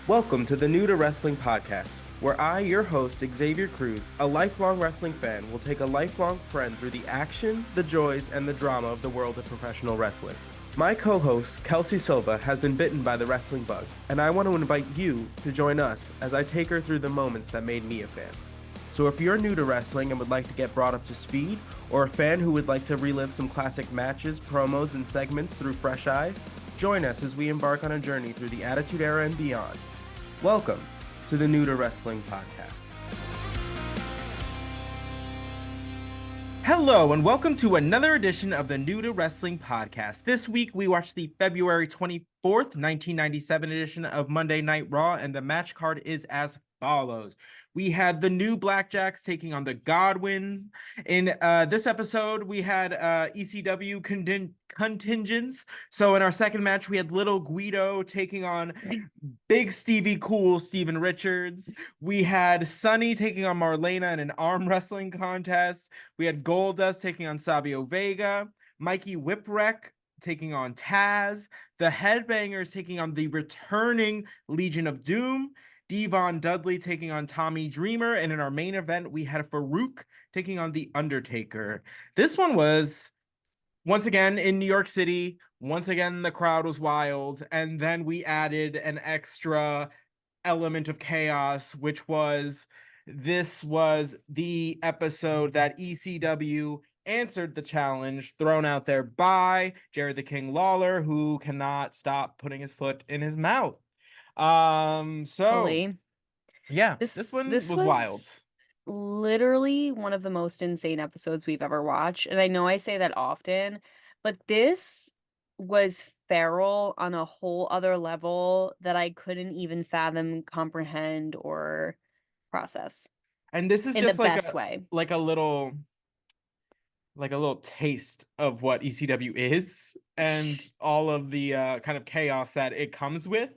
Welcome to the New to Wrestling podcast, where I, your host, Xavier Cruz, a lifelong wrestling fan, will take a lifelong friend through the action, the joys, and the drama of the world of professional wrestling. My co-host, Kelsey Silva, has been bitten by the wrestling bug, and I want to invite you to join us as I take her through the moments that made me a fan. So if you're new to wrestling and would like to get brought up to speed, or a fan who would like to relive some classic matches, promos, and segments through fresh eyes, join us as we embark on a journey through the Attitude Era and beyond. Welcome to the New to Wrestling podcast. Hello, and welcome to another edition of the New to Wrestling podcast. This week, we watched the February 24th, 1997 edition of Monday Night Raw, and the match card is as follows. We had the new Blackjacks taking on the Godwins. In this episode, we had ECW contingents. So in our second match, we had Little Guido taking on Big Stevie Cool Steven Richards. We had Sunny taking on Marlena in an arm wrestling contest. We had Goldust taking on Savio Vega. Mikey Whipwreck taking on Taz. The Headbangers taking on the returning Legion of Doom. Devon Dudley taking on Tommy Dreamer. And in our main event, we had Farooq taking on the Undertaker. This one was, once again, in New York City. Once again, the crowd was wild. And then we added an extra element of chaos, which was, this was the episode that ECW answered the challenge thrown out there by Jerry the King Lawler, who cannot stop putting his foot in his mouth. Fully. Yeah, this one was wild. Literally one of the most insane episodes we've ever watched. And I know I say that often, but this was feral on a whole other level that I couldn't even fathom, comprehend, or process And this is in just the best way. like a little taste of what ECW is and all of the kind of chaos that it comes with.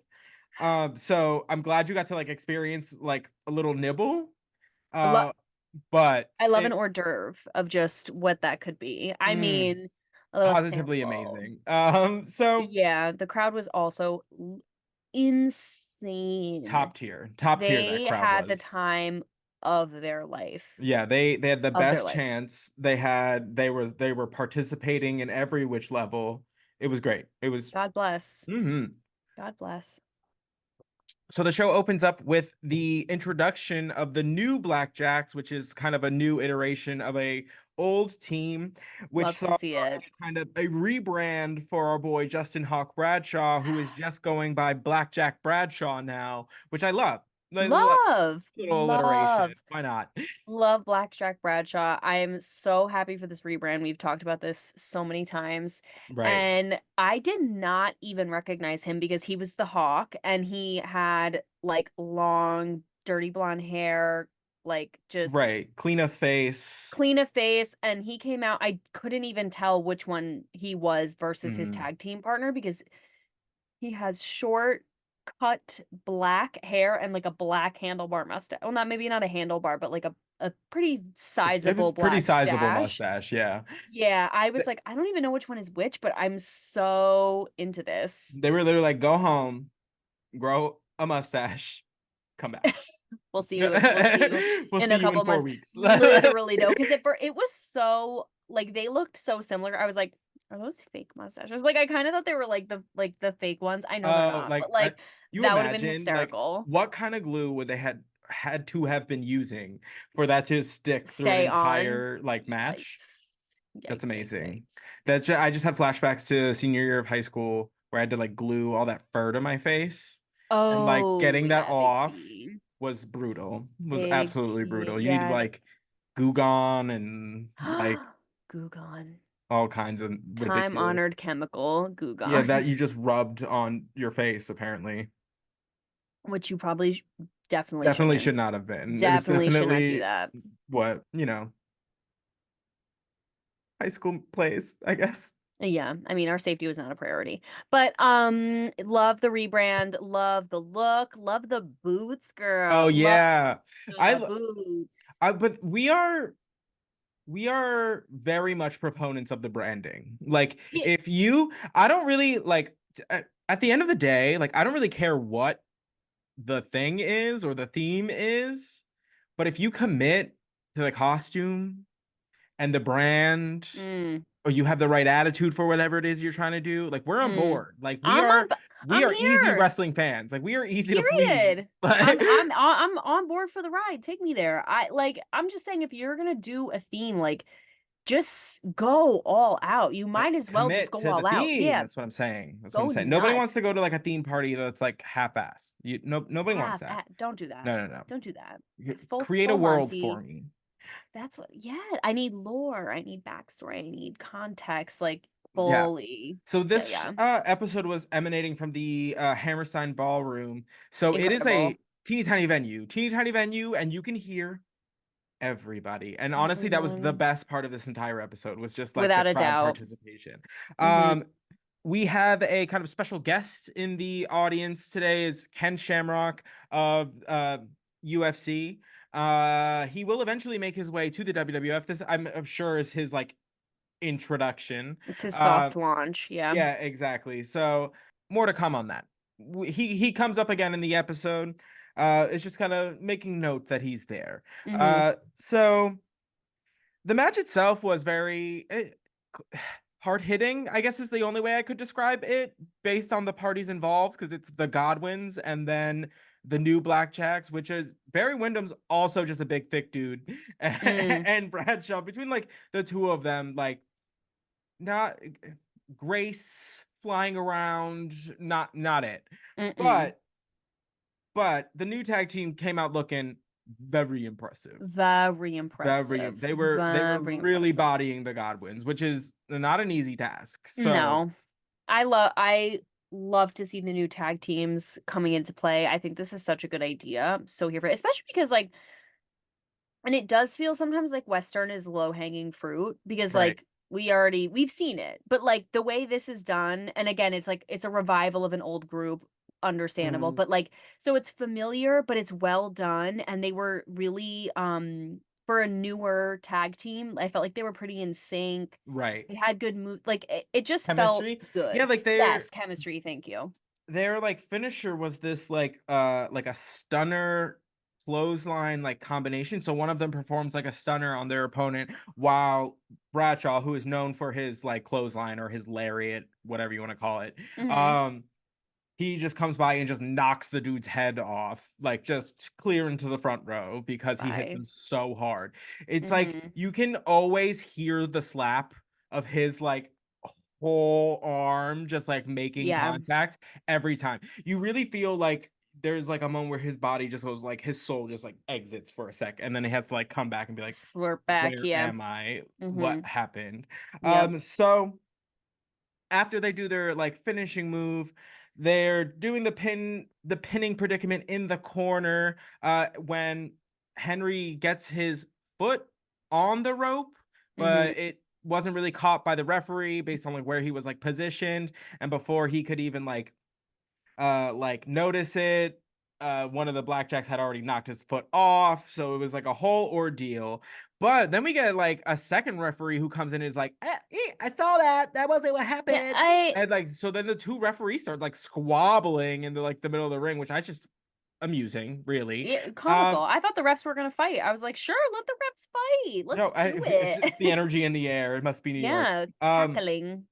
So I'm glad you got to experience a little nibble. But I love an hors d'oeuvre of just what that could be. I mean, a little positively sample. amazing. So Yeah, the crowd was also insane. top tier that They crowd had the was. time of their life. Yeah, they had the Of their best life. chance. They were participating in every which level. It was great. It was God bless. Mhm. God bless. So the show opens up with the introduction of the new Blackjacks, which is kind of a new iteration of a old team, which Love to saw see it. kind of a rebrand for our boy Justin Hawk Bradshaw, who is just going by Blackjack Bradshaw now, which I love. Love. Little alliteration. Love. Why not? Love Blackjack Bradshaw. I am so happy for this rebrand. We've talked about this so many times. Right. And I did not even recognize him because he was the Hawk and he had long, dirty blonde hair, just Right. Clean a face. clean a face. And he came out. I couldn't even tell which one he was versus his Mm. tag team partner because he has short, cut black hair and a black handlebar mustache. Well, maybe not a handlebar, but a pretty It sizable was pretty black sizable stash. mustache, yeah. Yeah, I was like, I don't even know which one is which, but I'm so into this. They were literally like, go home, grow a mustache, come back. We'll see you. We'll see you We'll in see a you couple in 4 months. weeks. Literally though, because it was so they looked so similar. I was like, are those fake mustaches? I kind of thought they were the fake ones. I know they're not, but you that would have been imagine hysterical. what kind of glue would they had to have been using for that to stick through an Stay on. entire match? Yikes. That's amazing. Yikes. I just had flashbacks to senior year of high school where I had to glue all that fur to my face. And Oh, getting that yeah, big off T. was brutal. Was Big absolutely T. brutal. You Yeah. need Goo Gone and Goo Gone. all kinds of ridiculous. Time-honored chemical Goo Gone. Yeah, that you just rubbed on your face apparently. Which you probably Definitely should not have been. Definitely should not do that. What, high school plays, I guess. Yeah, I mean, our safety was not a priority. But love the rebrand, love the look, love the boots, girl. Oh yeah. Love the boots. But we are very much proponents of the branding. I don't really at the end of the day, I don't really care what the thing is or the theme is, but if you commit to the costume and the brand, Mm, or you have the right attitude for whatever it is you're trying to do, like we're on mm. board. Like we I'm are on we I'm are easy here. wrestling fans. Like we are easy to Period. please. Like I'm on board for the ride. Take me there. I'm just saying if you're gonna do a theme, like just go all out. You might as well just commit go to the all out. theme. Yeah, That's what I'm saying. That's what I'm go saying. Nobody wants nuts. to go to like a theme party that's like half-assed. Nobody wants Half that. don't do that. No, no, no. Don't do that. Full Create a full world for Monty. me. That's what yeah, I need lore, I need backstory, I need context, like Yeah. fully. So Yeah, this yeah. episode was emanating from the Hammerstein Ballroom. So it is Incredible. a teeny tiny venue, and you can hear everybody. And honestly, that was the Everyone. best part of this entire episode was just like the Without a crowd doubt. participation. Mhm. We have a kind of special guest in the audience today is Ken Shamrock of UFC. He will eventually make his way to the WWF. This I'm sure is his like introduction. It's his Uh soft launch, yeah. yeah, exactly. So more to come on that. He comes up again in the episode. It's just kind of making note that he's there. Mhm. So the match itself was very hard hitting, I guess is the only way I could describe it based on the parties involved, because it's the Godwins and then the new Blackjacks, which is Barry Windham's also just a big thick dude, Mm. and Bradshaw. Between like the two of them, like not Grace flying around, not it. Mm-mm. But the new tag team came out looking very impressive. Very impressive. They were Very really impressive. bodying the Godwins, which is not an easy task. So No. I love to see the new tag teams coming into play. I think this is such a good idea. I'm so here for it, especially because like and it does feel sometimes like Western is low-hanging fruit because, right. like, we've seen it, but, like, the way this is done and again, it's like it's a revival of an old group, understandable, Mhm. but, like so it's familiar, but it's well done, and they were really, for a newer tag team, I felt like they were pretty in sync. Right. They had good move like, it just felt Chemistry. Yeah, good. like Yes, chemistry, thank you. their like finisher was this like a stunner clothesline like combination. So one of them performs like a stunner on their opponent, while Bradshaw, who is known for his like clothesline or his lariat, whatever you want to call it, Mhm. um he just comes by and just knocks the dude's head off, like just clear into the front row because he hits Bye. him so hard. It's like Mhm. you can always hear the slap of his like whole arm just like making Yeah. contact every time. You really feel like there's like a moment where his body just goes like his soul just like exits for a sec, and then he has to like come back and be like, Slurp back, where yeah. am I? What Mhm. happened? Yep. So after they do their like finishing move, they're doing the pinning predicament in the corner when Henry gets his foot on the rope, Mhm. but it wasn't really caught by the referee based on like where he was like positioned, and before he could even like notice it, one of the Blackjacks had already knocked his foot off, so it was like a whole ordeal. But then we get like a second referee who comes in and is like, I saw that, that wasn't what Yeah, happened. I And like so then the two referees start like squabbling in the middle of the ring, which I just amusing, really. yeah, comical. um I thought the refs were gonna fight. I was like, "Sure, let the refs fight. no, Let's do it's just the it." energy in the air, it must be New York. Yeah, um cackling.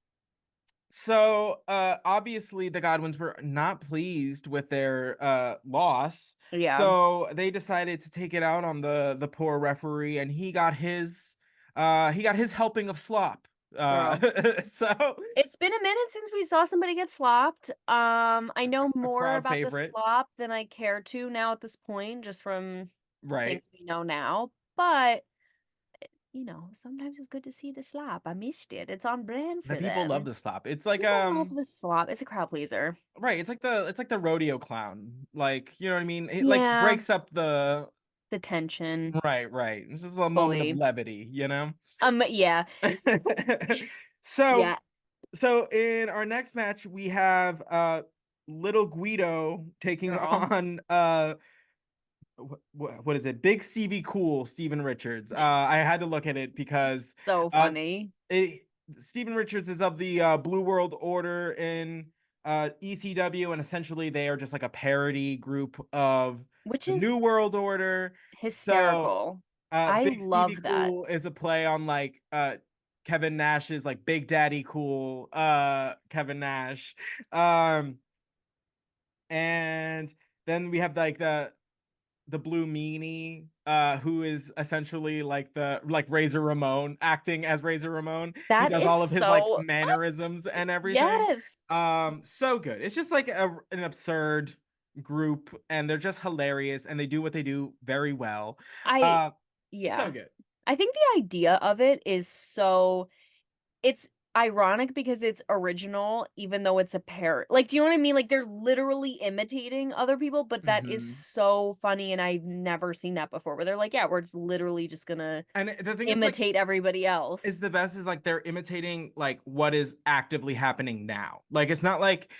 So, obviously the Godwins were not pleased with their loss. Yeah, So they decided to take it out on the poor referee, and he got his helping of slop. girl. So It's been a minute since we saw somebody get slopped. I know a more crowd about the favorite, slop than I care to now at this point, just from right? things we know now. But, sometimes it's good to see the slop. I missed it. It's on brand The for people love them. the slop. It's like People love the slop. It's a crowd pleaser. right, it's like the rodeo clown. Like, you know what I mean? It like Yeah, breaks up the the tension right. It's just a moment of fully. levity, you know? Yeah. So Yeah, in our next match, we have little Guido taking girl. on what is it? Big Stevie Cool, Steven Richards. I had to look at it because So uh funny. it Steven Richards is of the Blue World Order in ECW, and essentially they are just like a parody group of which the New is World Order. So hysterical. I Big Stevie love that. Cool is a play on like Kevin Nash's like Big Daddy Cool, Kevin Nash. Um and then we have like the Blue Meanie, who is essentially like the like Razor Ramon, acting as Razor Ramon. He That does is all of his like so mannerisms and everything. yes. So good. It's just like an absurd group, and they're just hilarious, and they do what they do very well. I Uh, so yeah. good. I think the idea of it is so it's ironic because it's original even though it's a pair like, do you know what I mean? Like, they're literally imitating other people, but that is Hmm. so funny, and I've never seen that before where they're like, "Yeah, we're literally just gonna And the thing is, like, imitate everybody is else." the best is like they're imitating like what is actively happening now. Like it's not like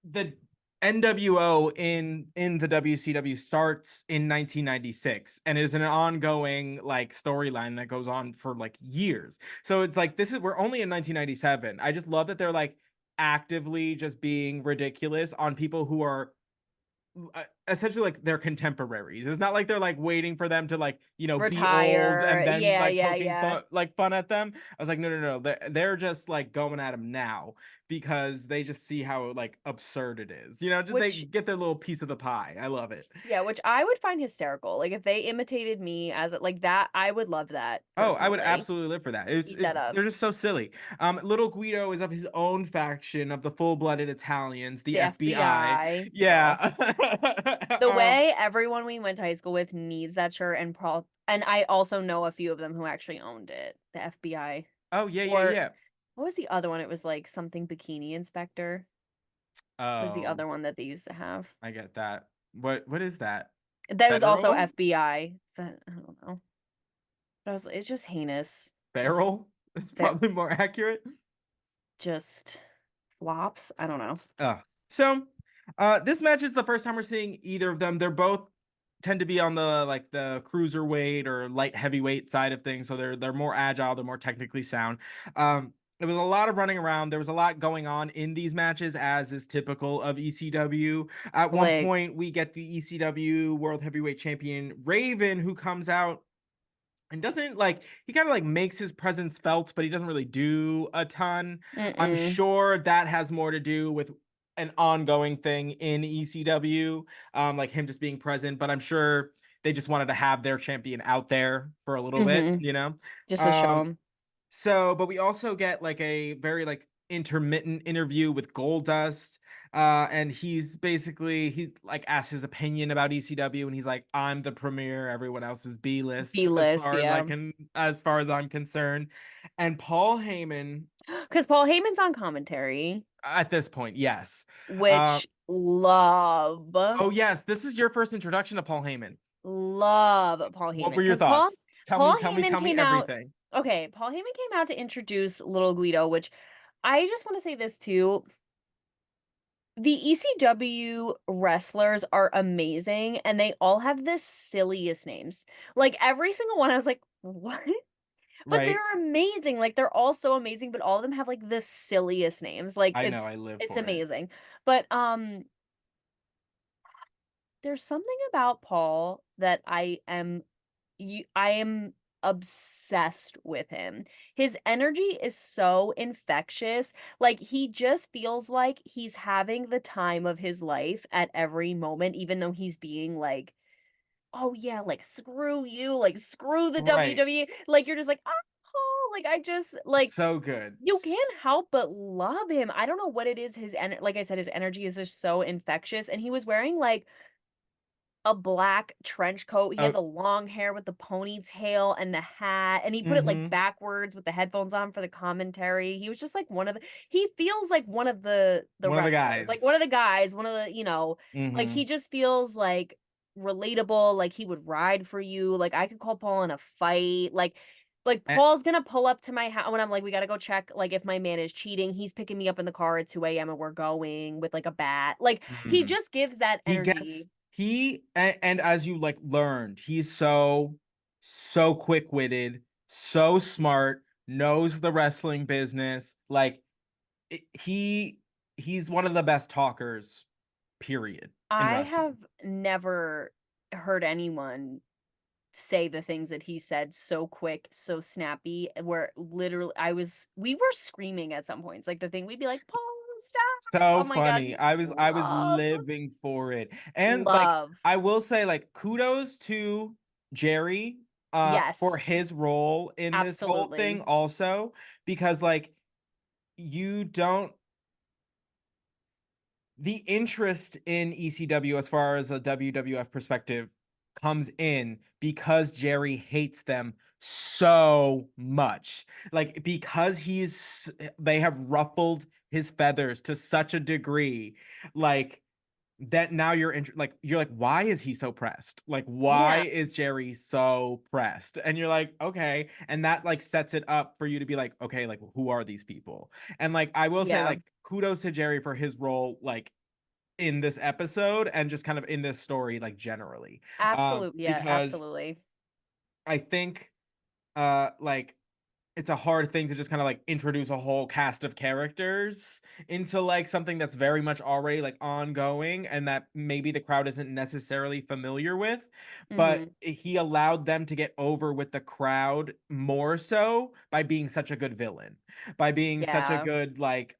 the NWO in the WCW starts in 1996 and it is an ongoing like storyline that goes on for like years. So it's like this is we're only in 1997. I just love that they're like actively just being ridiculous on people who are essentially like their contemporaries. It's not like they're like waiting for them to like be old and Retire. then Yeah, like yeah, poking yeah. fun at them. I was like, no, they're just like going at them now because they just see how like absurd it is. Just they Which get their little piece of the pie. I love it. yeah, which I would find hysterical. Like, if they imitated me as like that, I would love that Oh, I would personally. absolutely live for that. Eat that up. They're just so silly. Little Guido is of his own faction of the full-blooded Italians, the The FBI. FBI, duh. Yeah. The way everyone we went to high school with needs that shirt, and I also know a few of them who actually owned it. The FBI. Oh yeah, yeah, Or yeah. what was the other one? It was like something bikini inspector was the Oh, other one that they used to have. I get that. What is that? That was also Federal? FBI. But I don't know. But it's just heinous. Feral is That probably more accurate. just flops. I don't know. So this match is the first time we're seeing either of them. They're both tend to be on the like the cruiserweight or light heavyweight side of things, so they're more agile, they're more technically sound. There was a lot of running around. There was a lot going on in these matches, as is typical of ECW. At one Like, point, we get the ECW World Heavyweight Champion Raven, who comes out and doesn't like he kind of like makes his presence felt, but he doesn't really do a ton. I'm mm-mm. sure that has more to do with an ongoing thing in ECW, like him just being present, but I'm sure they just wanted to have their champion out there for a little bit, Mm-hmm. you know. Just to show um them. but we also get like a very like intermittent interview with Goldust. And he's like asked his opinion about ECW, and he's like, I'm the premier, everyone else is B list B-list, yeah. as far as I'm concerned. And Paul Heyman, Because Paul Heyman's on commentary, at this point, yes. Um, which love, oh yes, this is your first introduction to Paul Heyman. love Paul What Heyman. were your Because thoughts? Paul Heyman Tell me came out. everything. Okay, Paul Heyman came out to introduce Little Guido, which I just want to say this too. The ECW wrestlers are amazing, and they all have the silliest names. Like, every single one, I was like, what? But Right? they're amazing, like, they're all so amazing, but all of them have, like, the silliest names, like, I know, I live it's for it. amazing. But, there's something about Paul that I am obsessed with him. His energy is so infectious, like, he just feels like he's having the time of his life at every moment, even though he's being like, "Oh, yeah, like, screw you, like, screw the Right. WWE." Like, you're just like, "Oh," like, I just like, So good. you can't help but love him. I don't know what it is, like I said, his energy is just so infectious, and he was wearing, like, a black trench coat. He had Oh, the long hair with the ponytail and the hat, and he put it, like, mm-hmm. backwards with the headphones on for the commentary. He was just, like, he feels like one of the One of the wrestlers, like, one of guys. the guys, one of the like, Mm-hmm. he just feels, like, relatable, like, he would ride for you, like, I could call Paul in a fight, like, Paul's gonna pull up to my house when I'm like, "We gotta go check, like, if my man is cheating." He's picking me up in the car at 2 a.m. and we're going with, like, a bat. Like, he Mm. just gives that He gets energy. and as you like learned, he's so quick-witted, so smart, knows the wrestling business. Like he he's one of the best talkers, period, in I wrestling. have never heard anyone say the things that he said so quick, so snappy, where literally we were screaming at some points. Like the thing we'd be like, Paul, stop. So Oh my God. funny. I was Love. living for it. And like Love. I will say like kudos to Jerry for Yes, his role in this whole thing absolutely. also, because like you don't the interest in ECW as far as a WWF perspective comes in because Jerry hates them so much. Like because they have ruffled his feathers to such a degree, like that now you're like, why is he so pressed? Like why Yeah, is Jerry so pressed? And you're like, okay, and that like sets it up for you to be like, okay, like who are these people? And like I will say yeah. like kudos to Jerry for his role like in this episode and just kind of in this story like generally. Absolutely. Yeah, Because absolutely. I think like it's a hard thing to just kind of like introduce a whole cast of characters into like something that's very much already like ongoing and that maybe the crowd isn't necessarily familiar with, but Mhm. he allowed them to get over with the crowd more so by being such a good villain, by being such a Yeah. good like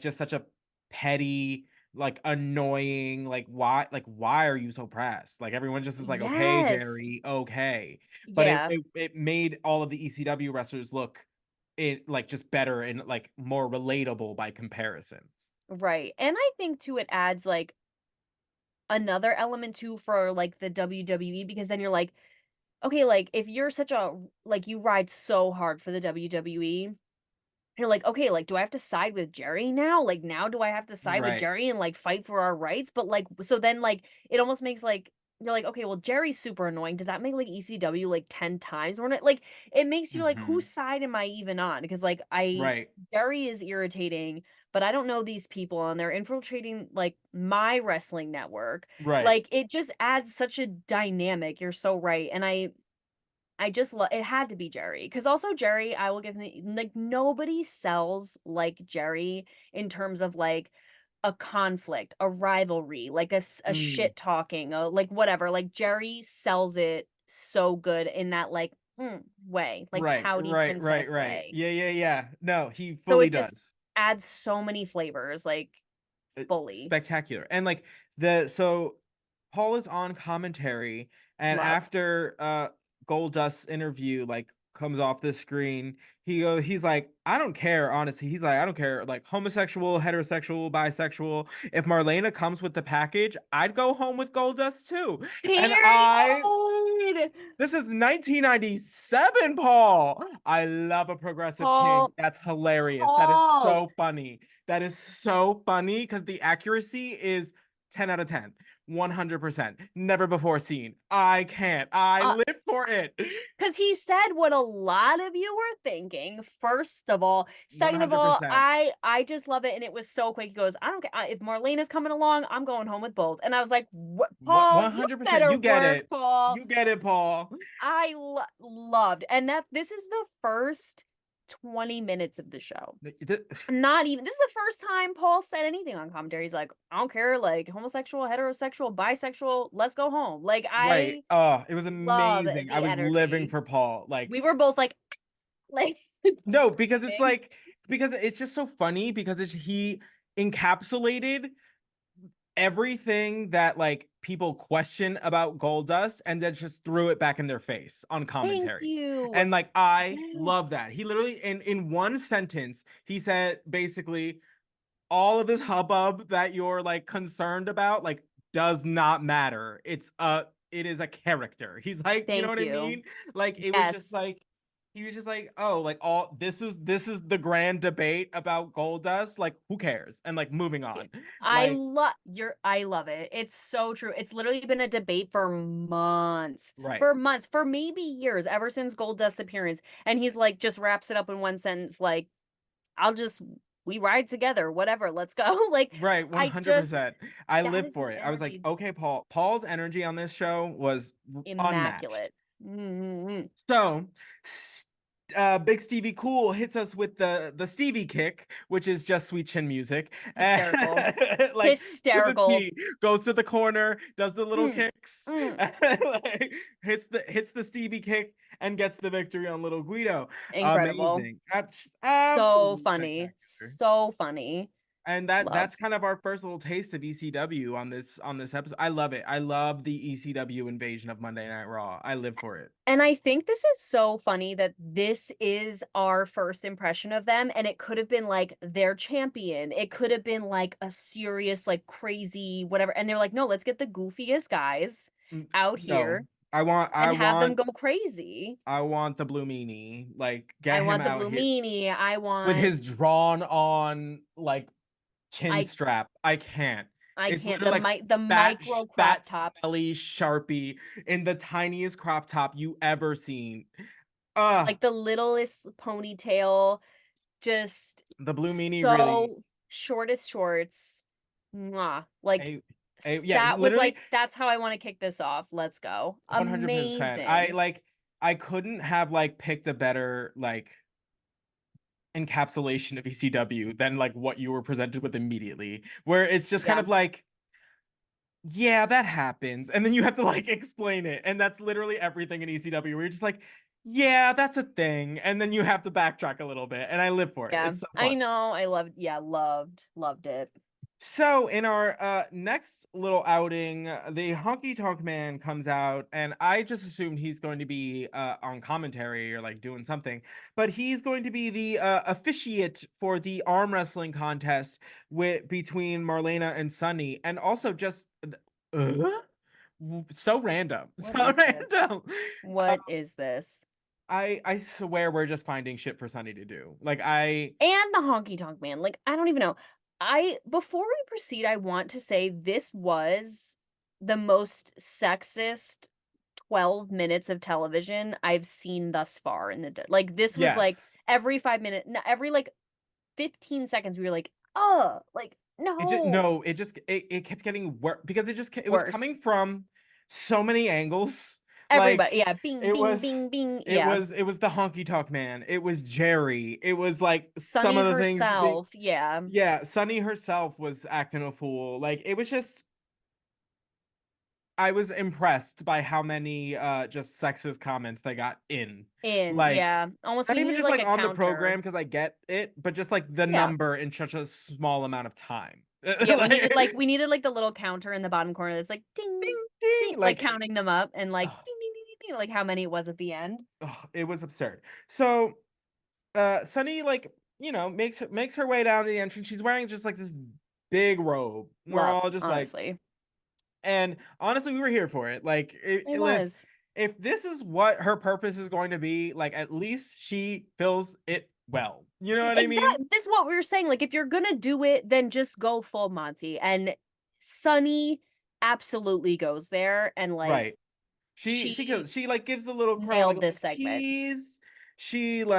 just such a petty, like annoying, like why are you so pressed? Like everyone just is like, okay, Yes. Jerry, okay. But it Yeah. it, it made all of the ECW wrestlers look it like just better and like more relatable by comparison. Right. And I think too it adds like another element too for like the WWE because then you're like, okay, like if you're such a like you ride so hard for the WWE, you're like, "Okay, like, do I have to side with Jerry now? Like, now do I have to side with Right. Jerry and, like, fight for our rights?" But, like so then, like, it almost makes, like you're like, "Okay, well, Jerry's super annoying. Does that make, like, ECW, like, 10 times more?" Like, it makes you like, "Whose Mhm. side am I even on?" Because, like, I Right. Jerry is irritating, but I don't know these people, and they're infiltrating, like, my wrestling network. Right. Like, it just adds such a dynamic. You're so right, and I just love it had to be Jerry, because also Jerry, I will give him like, nobody sells like Jerry in terms of, like, a conflict, a rivalry, like, a Mm. shit talking, like, whatever, like, Jerry sells it so good in that, like, way, like, Right. pouty Right. Right. princess Right. way. Yeah, yeah, yeah. No, he So fully it just does. adds so many flavors, like, fully. Spectacular. And like the so Paul is on commentary and Love. after Goldust's interview like comes off the screen, he's like, I don't care, honestly. He's like, I don't care, like homosexual, heterosexual, bisexual. If Marlena comes with the package, I'd go home with Goldust too. And Period! this is 1997, Paul. I love a progressive king. Paul That's hilarious. That is Paul! so funny. That is so funny because the accuracy is 10 out of 10. 100%. Never before seen. I can't. I Uh live for it. 'Cause he said what a lot of you were thinking, first of all. Second of all, 100%. I just love it, and it was so quick. He goes, "I don't care if Marlena's coming along, I'm going home with both." And I was like, "What, What Paul? You 100%. better You get work, it. Paul." You get it, Paul. Loved, and that this is the first 20 minutes of the show. Not even this is the first time Paul said anything on commentary. He's like, "I don't care, like, homosexual, heterosexual, bisexual, let's go home." Like, Right. I Oh, it was love amazing. I the was living energy. for Paul. Like We were both like, no, because it's screaming. like because it's just so funny because he encapsulated everything that like people question about Goldust and then just threw it back in their face on Thank commentary. you. And like I love Yes. that. He literally in one sentence, he said basically all of this hubbub that you're like concerned about like does not matter. It is a character. He's like, you know Thank what I you. mean? Like it was just Yes. like he was just like, oh, like all this is the grand debate about Goldust. Like, who cares? And like moving It on. I Like, love I love it. It's so true. It's literally been a debate right, for maybe years, ever since Goldust's appearance, and he's like, just wraps it up in one sentence, like, "I'll just we ride together, whatever, let's go." Like, right, I just 100%. I that live is for the it. I was like, energy. okay, Paul. Paul's energy on this show was unmatched. Immaculate. Mhm. So Big Stevie Cool hits us with the Stevie kick, which is just sweet chin music. Hysterical. Like to the Hysterical. T, goes to the corner, does the little Mm, kicks, mm. like, hits the Stevie kick and gets the victory on Little Guido. Incredible. Amazing. That's So absolutely funny. spectacular. So funny. And Love. that's kind of our first little taste of ECW on this episode. I love it. I love the ECW invasion of Monday Night Raw. I live for it. And I think this is so funny that this is our first impression of them, and it could have been like their champion. It could have been like a serious, like crazy, whatever. And they're like, no, let's get the goofiest guys out No, here I want I and have them want go crazy. I want the Blue Meanie. Like, I get him want the out blue here meanie. with his drawn on like chin I strap. I can't. I It's can't literally like the fat, micro crop fat, tops, smelly Sharpie in the tiniest crop top you ever seen. like the littlest ponytail, just The Blue Meanie really. so shortest shorts. Mwah. Like A, yeah, that was literally like that's how I want to kick this off. Let's go. 100%. I Amazing. like. I couldn't have like picked a better like encapsulation of ECW than like what you were presented with immediately, where it's just kind Yeah. of like, yeah, that happens, and then you have to like explain it, and that's literally everything in ECW, where you're just like, yeah, that's a thing, and then you have to backtrack a little bit, and I live for it. Yeah. It's so I fun. know. I loved yeah, loved it. So in our next little outing, the Honky Tonk Man comes out, and I just assumed he's going to be on commentary or like doing something, but he's going to be the officiate for the arm wrestling contest with between Marlena and Sunny, and also just uh, so random, What so is this? random. Uh, What is this? I swear we're just finding shit for Sunny to do. Like I And the honky tonk man. Like, I don't even know. I before we proceed, I want to say this was the most sexist 12 minutes of television I've seen thus far in the like this was like yes. every 5 minutes, every like 15 seconds we were like, oh, like It just no, no, it kept getting worse because it was worse. coming from so many angles. Everybody, Like yeah, bing, it bing, was bing, bing, yeah. it was the Honky Tonk Man. It was Jerry. It was like some Sunny of the things being, herself, yeah, yeah, Sunny herself was acting a fool. Like it was just I was impressed by how many just sexist comments they got in. Like yeah. Almost not we even needed just like like a on the counter. program because I get it, but just like the Yeah. number in such a small amount of time. Yeah, Like, we needed, like, the little counter in the bottom corner that's like, "Ding, ding ding," ding like, like counting them up and, like, ugh, "Ding, ding, ding, ding, ding," like, how many it was at the end. it was absurd. So Sunny, like, makes her way down to the entrance. She's wearing just like this big robe. We're Love, all just like, honestly. and honestly we were here for it. Like It Liz, was. if this is what her purpose is going to be, like at least she fills it well, you know what I mean? This is what we were saying, like, if you're gonna do it, then just go full Monty, and Sunny absolutely goes there, and, like, Right. She she goes, she like gives the little crowd like nailed a this little segment. tease. She does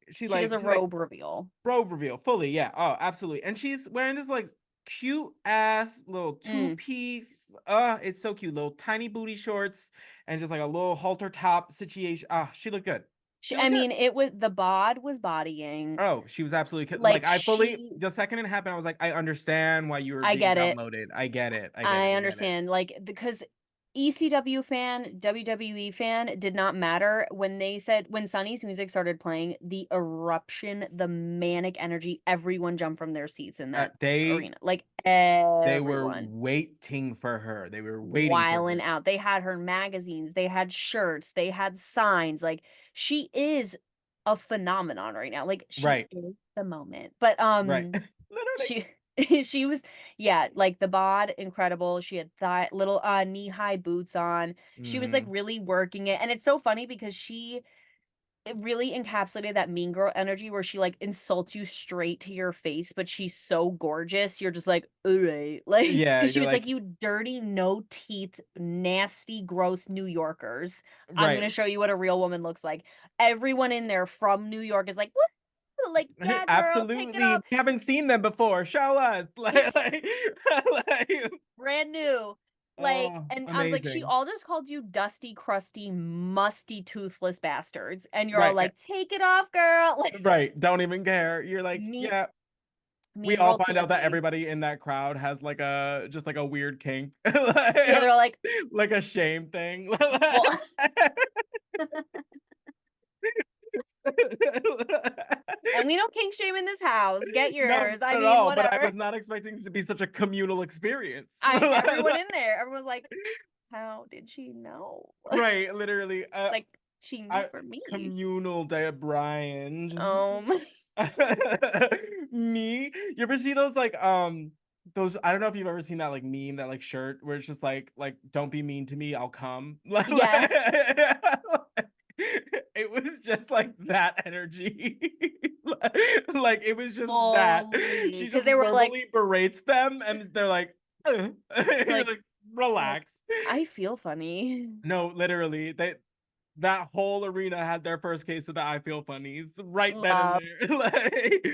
a She's like robe reveal. robe reveal fully, yeah. Oh, absolutely. And she's wearing this like cute ass little two Mm. piece. It's so cute. Little tiny booty shorts and just like a little halter top situation. She looked good. She I looked good. mean, it was the bod was bodying, Oh, she was absolutely like like, I fully she the second it happened, I was like, I understand why you were I being get it. downloaded. I get it. I get it. I I get it. understand, like, because ECW fan, WWE fan did not matter when they said when Sonny's music started playing, the eruption, the manic energy, everyone jumped from their seats in Uh, that they arena, like, they were everyone waiting for her. They were waiting for wilding her. out. They had her magazines, they had shirts, they had signs, like, she is a phenomenon right now, like, she Right. is the moment, but, Right. Literally. she she was yeah, like, the bod, incredible, she had little, knee-high boots on, she was, like, Mhm. really working it, and it's so funny because it really encapsulated that mean girl energy where she, like, insults you straight to your face, but she's so gorgeous, you're just like, "Alright," like, Yeah, because she you're was like, like, "You dirty, no teeth, nasty, gross New Yorkers. I'm right. gonna show you what a real woman looks like." Everyone in there from New York is like, "Woo!" Like, "Yeah, girl, take it Absolutely. off." We haven't seen them before. Show us. Like, Brand new. Like, Oh, and I was like, she amazing. all just called you dusty, crusty, musty, toothless bastards. And you're all Right. like, take it off, girl. Like, Right. Don't even care. You're like, mean, yeah. We mean all girl to find a out that T. everybody in that crowd has like a just like a weird kink. Yeah, they're like, Like a shame thing. well, and we don't kink shame in this house. Get No, yours. not I at mean, all. But I whatever. was not expecting it to be such a communal experience. Everyone in there, everyone's like, how did she know? Right, literally. Like, she knew I for me. communal Brian. Um, Me? You ever see those like those I don't know if you've ever seen that like meme, that like shirt where it's just like don't be mean to me, I'll come. yeah, It was just like that energy. Like it was just that. fully. She Because just they were like, verbally berates them and they're like, You're like, like, like, relax. I feel funny. No, literally, that whole arena had their first case of the I feel funnies right then and Love. there.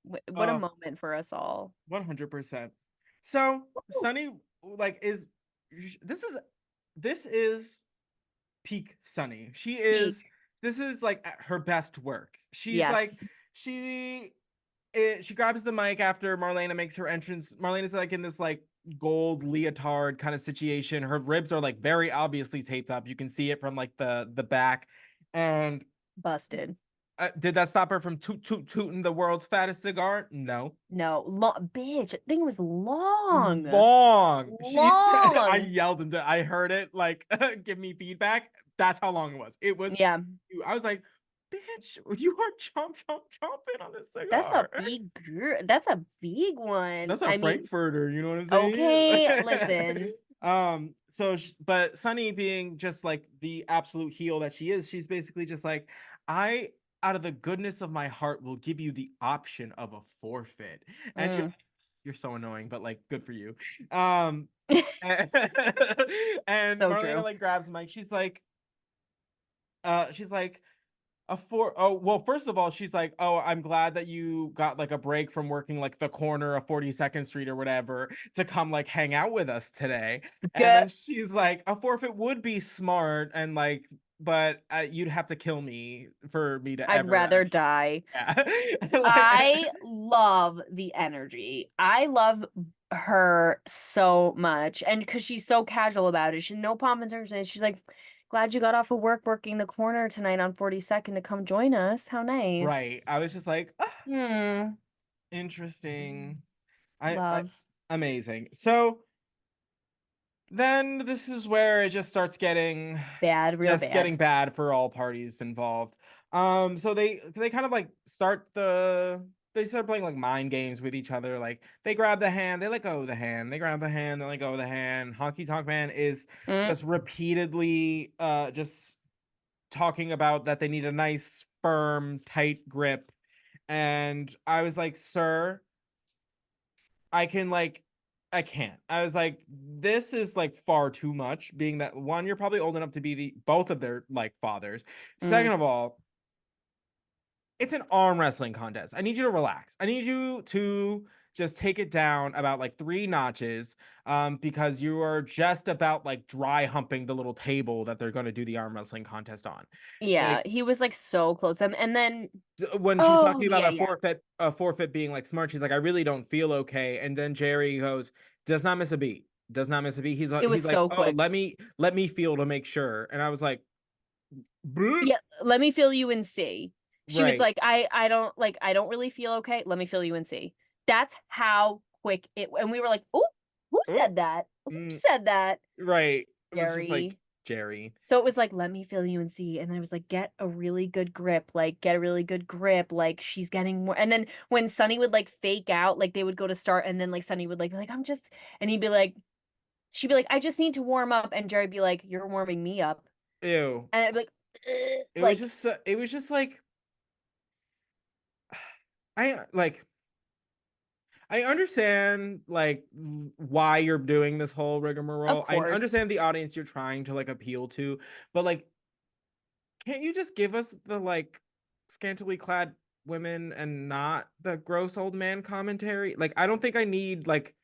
Like, What a moment for us all. 100%. So Woo. Sunny, like, this is this is peak Sunny. Peak. This is like at her best work. She's like Yes. she she grabs the mic after Marlena makes her entrance. Marlena's like in this like gold leotard kind of situation. Her ribs are like very obviously taped up. You can see it from like the back. And Busted. did that stop her from tooting the world's fattest cigar? No. No. Bitch. I think it was long. Long. She said, I Long. yelled into, I heard it like, give me feedback. That's how long it was. It was, Yeah. I was like, bitch, you are chomping on this That's a cigar. big girl. That's a big one. That's a I mean, Frankfurter, you know what I'm okay, saying? listen. So but Sunny being just like the absolute heel that she is, she's basically just like, I out of the goodness of my heart will give you the option of a forfeit. And Mm. you're so annoying, but like good for you. Um and, and So Marlena true. like grabs Mike. She's like oh well, first of all, she's like, oh, I'm glad that you got like a break from working like the corner of 42nd Street or whatever to come like hang out with us today. And Good. then she's like, a forfeit would be smart and like, but you'd have to kill me for me to I'd ever rather actually, die. yeah. Like, I love the energy. I love her so much. And because she's so casual about it, she no pomp and circumstance. She's like, glad you got off of work working the corner tonight on 42nd to come join us. How nice. right. I was just like, ah, Hmm. interesting. I Love. amazing. So then this is where it Bad, real just bad. getting bad for all parties involved. So they kind of like they start playing like mind games with each other. Like they grab the hand, they let go of the hand, they grab the hand, they let go of the hand. Honky Tonk Man is Mm. just repeatedly just talking about that they need a nice firm tight grip. And I was like, sir, I can like I can't. I was like, this is like far too much, being that one, you're probably old enough to be the both of their like fathers. Mm. Second of all, it's an arm wrestling contest. I need you to relax. I need you to just take it down about like three notches. Because you are just about like dry humping the little table that they're gonna do the arm wrestling contest on. Yeah, Like he was like so close. And then, when she's oh, talking about yeah, yeah. a forfeit being like smart, she's like, I really don't feel okay. And then Jerry goes, does not miss a beat, does not miss a beat. It was He's like, so oh, quick. let me feel to make sure. And I was like, "Bleh." Yeah, let me fill you and see. She was Right. like, I don't really feel okay. Let me fill you and see. That's how quick it, and we were like, oh, who Oh, said that? Who mm, said that? right. It was just like Jerry. Jerry. So it was like, let me feel you and see. And I was like, get a really good grip, like get a really good grip. Like she's getting more. And then when Sunny would like fake out, like they would go to start, and then like Sunny would like be like, I'm just, and he'd be like, she'd be like, I just need to warm up, and Jerry'd be like, you're warming me up. Ew. And I'd be like, "Ugh," like, It was just like I like I understand like why you're doing this whole of rigmarole. I understand course. the audience you're trying to like appeal to, but like can't you just give us the like scantily clad women and not the gross old man commentary? Like I don't think I need like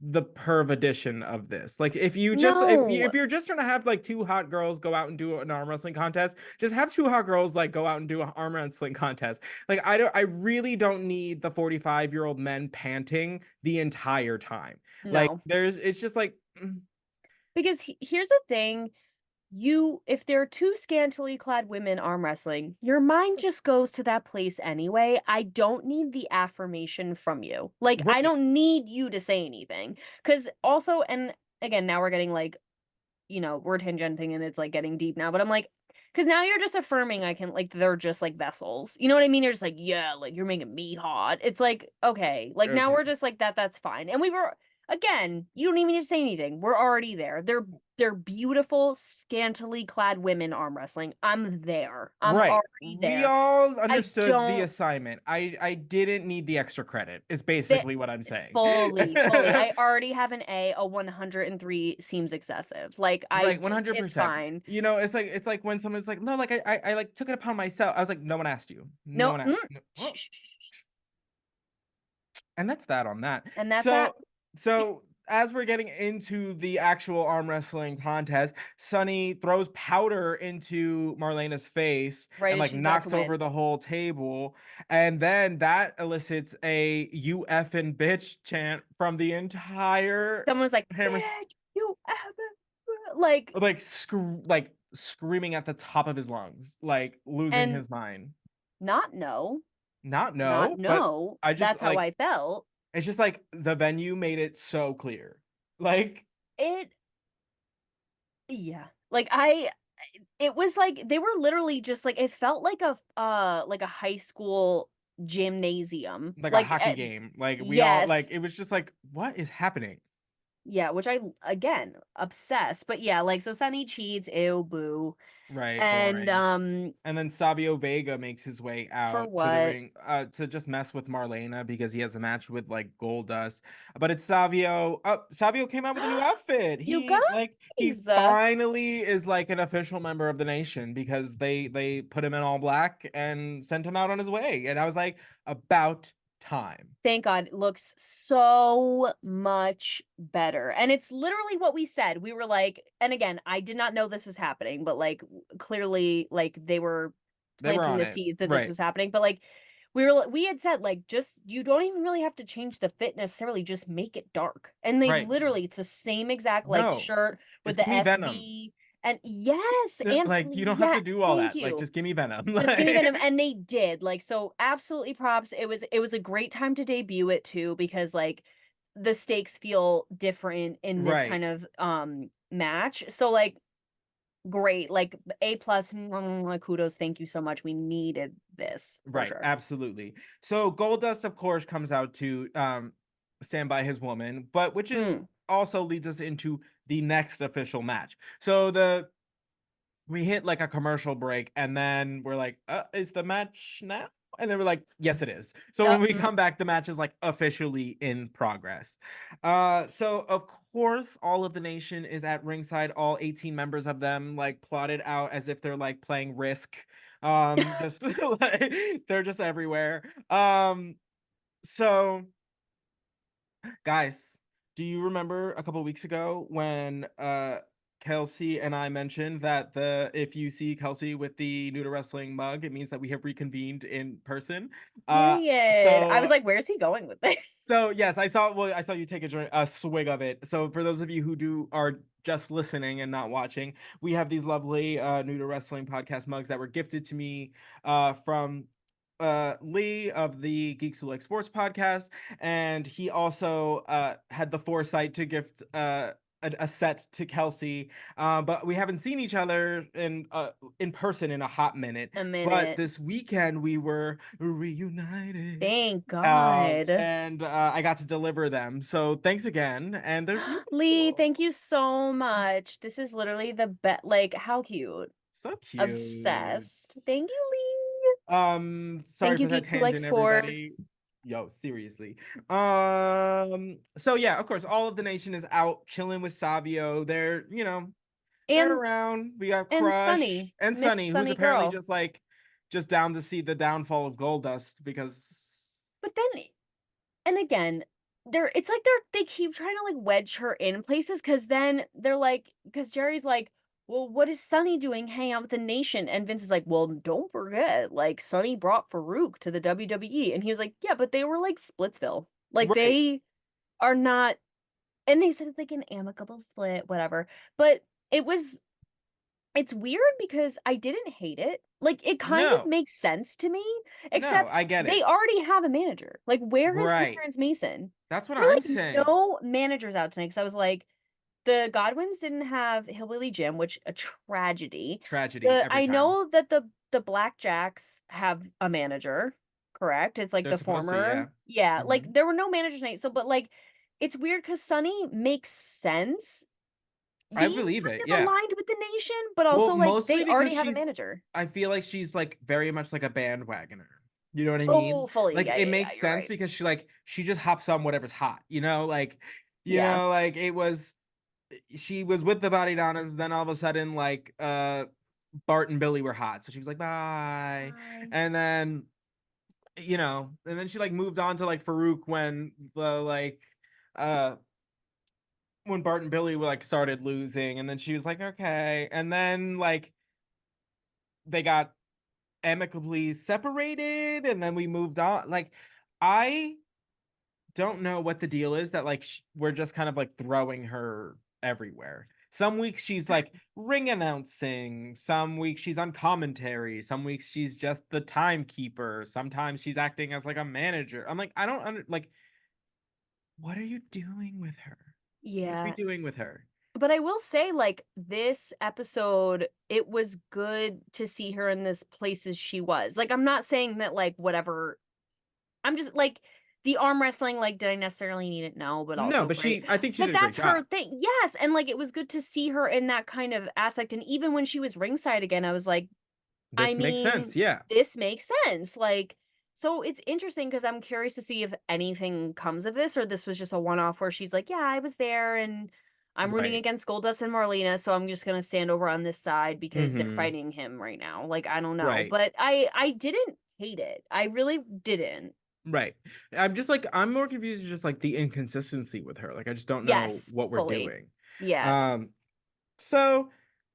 the perv edition of this. Like if you just No. if you're just trying to have like two hot girls go out and do an arm wrestling contest, just have two hot girls like go out and do an arm wrestling contest. Like I really don't need the 45-year-old men panting the entire time. Like No. it's just like Because here's the thing, if there are two scantily clad women arm wrestling, your mind just goes to that place anyway. I don't need the affirmation from you. Like, I right, don't need you to say anything. Because also, and again, now we're getting like, we're tangenting and it's like getting deep now, but I'm like, because now you're just affirming like, they're just like vessels. You know what I mean? You're just like, yeah, like you're making me hot. It's like, okay, like now okay. we're just like that's fine. And again, you don't even need to say anything. We're already there. They're beautiful, scantily clad women arm wrestling. I'm there. I'm Right. already We there. all I understood the don't assignment. I didn't need the extra credit, is that basically what I'm saying. fully. I already have an A. A 103 seems excessive. Like Right, it's 100%. fine. You know, it's like when someone's like, "No, like I like took it upon myself." I was like, "No one asked you. No No, one asked." shh, shh, shh, shh. And that's that on that. And that's that. So as we're getting into the actual arm wrestling contest, Sunny throws powder into Marlena's face Right and as like she's about to knocks over win. the whole table. And then that elicits a "you effing bitch" chant from the entire Someone was like, Hammers, "Bitch, you ever," like, like screaming at the top of his lungs, like losing and his mind. not no, Not not no, but no. I just That's how like I felt. it's just like the venue made it so clear. Like It, yeah. It was like they were literally just like it felt like a high school gymnasium. like a Like hockey game. Like we all like yes. it was just like, what is happening? Yeah, which again, obsessed. But yeah, like so Sunny cheats, ew boo. Right, And boring. And then Savio Vega makes his way for out to the what? ring to just mess with Marlena because he has a match with like Goldust. But it's Savio. Oh, Savio came out with a new outfit. You He guys. finally is like an official member of the nation because they put him in all black and sent him out on his way. And I was like, about time. Thank God, it looks so much better. And it's literally what we said. We were like, and again, I did not know this was happening, but like clearly, like they were They were planting on the it. seeds that this Right. was happening. But like we had said, like, just you don't even really have to change the fit necessarily, just make it dark. And they Right. literally, it's the same exact like No. shirt with Just the give me Venom. SV. And yes, and Like you don't have yeah, to do all thank that. Like you. just give me Venom. Just give me Like Venom, and they did, like, so absolutely props. It was a great time to debut it too because, like, the stakes feel different in this right. kind of, match, so, like, great, like, A plus, kudos, thank you so much, we needed this for Right, sure. absolutely. So Goldust, of course, comes out to stand by his woman, but which is Mm. also leads us into the next official match. So the we hit like a commercial break, and then we're like, is the match now? And then we're like, yes, it is. So when we Mm. come back, the match is like officially in progress. So of course, all of the nation is at ringside, all 18 members of them like plotted out as if they're like playing Risk. Just like they're just everywhere. So guys, do you remember a couple weeks ago when Kelsey and I mentioned that the if you see Kelsey with the Nuda Wrestling mug, it means that we have reconvened in person. Uh Period. I was so like, "Where's he going with this?" so yes, I saw you take a swig of it. So for those of you who are just listening and not watching, we have these lovely Nuda Wrestling podcast mugs that were gifted to me from Lee of the Geeks Who Like Sports podcast, and he also had the foresight to gift a set to Kelsey. But we haven't seen each other in person in a hot minute. A But minute. this weekend we were reunited. Thank God. And I got to deliver them. So thanks again, and they're Lee, beautiful. thank you so much. This is literally the best. Like, how cute. So cute. Obsessed. Thank you, Lee. Sorry Thank you, for that geeks who like tangent, sports. everybody. Yo, seriously. So yeah, of course, all of the nation is out chilling with Savio. They're And around. We got Sunny. Crush and Miss Sunny, who's Sunny apparently girl. just down to see the downfall of Goldust because But then and again, it's like they keep trying to, like, wedge her in places, because then they're like, because Jerry's like, "Well, what is Sonny doing hanging out with the Nation?" And Vince is like, "Well, don't forget, like, Sonny brought Farooq to the WWE." And he was like, "Yeah, but they were, like, Splitsville. Like, Right. they are not." And they said it's, like, an amicable split, whatever. But it was it's weird because I didn't hate it. Like, it kind of No. makes sense to me, No, except I get they it. already have a manager. Like, where is Right. Clarence Mason? That's what There were, I'm like, saying. no managers out tonight, because I was like, the Godwins didn't have Hillbilly Jim, which a tragedy. Tragedy The every I time. know that the Blackjacks have a manager, correct? It's, like, They're the supposed to, former. yeah. Yeah, like, Mhm. there were no managers tonight, so but, like, it's weird because Sonny makes sense I being believe kind it, of yeah. aligned with the Nation, but Well, also, like, they mostly because already have a she's manager. I feel like she's, like, very much like a bandwagoner. You know what I mean? Oh, fully. Like, Yeah, it yeah, yeah, makes you're sense right. because she just hops on whatever's hot, you know? Like, Yeah. like, it was she was with the Body Donnas, then all of a sudden, like, Bart and Billy were hot, so she was like, "Bye." Bye. And then, and then she, like, moved on to, like, Farouk uh when Bart and Billy, like, started losing, and then she was like, "Okay." And then, like, they got amicably separated, and then we moved on. Like, I don't know what the deal is that, like, we're just kind of, like, throwing her everywhere. Some weeks she's, like, ring announcing, some weeks she's on commentary, some weeks she's just the timekeeper, sometimes she's acting as, like, a manager. I'm like, I don't like, what are you doing with her? What are we Yeah. doing with her? But I will say, like, this episode, it was good to see her in this places she was. Like, I'm not saying that, like, whatever. I'm just like, the arm wrestling, like, did I necessarily need it? No, but No, also but great. I think she But did a great that's her job. thing. Yes. And like, it was good to see her in that kind of aspect. And even when she was ringside again, I was like, I This makes sense, mean, yeah. this makes sense. Like, so it's interesting because I'm curious to see if anything comes of this, or this was just a one-off where she's like, "Yeah, I was there and I'm rooting Right. against Goldust and Marlena, so I'm just gonna stand over on this side because they're Mhm. fighting him right now." Like, I don't know, Right. but I didn't hate it. I really didn't. Right. I'm more confused just, like, the inconsistency with her, like, I just don't know Yes, what we're fully. doing. Yeah. Um, so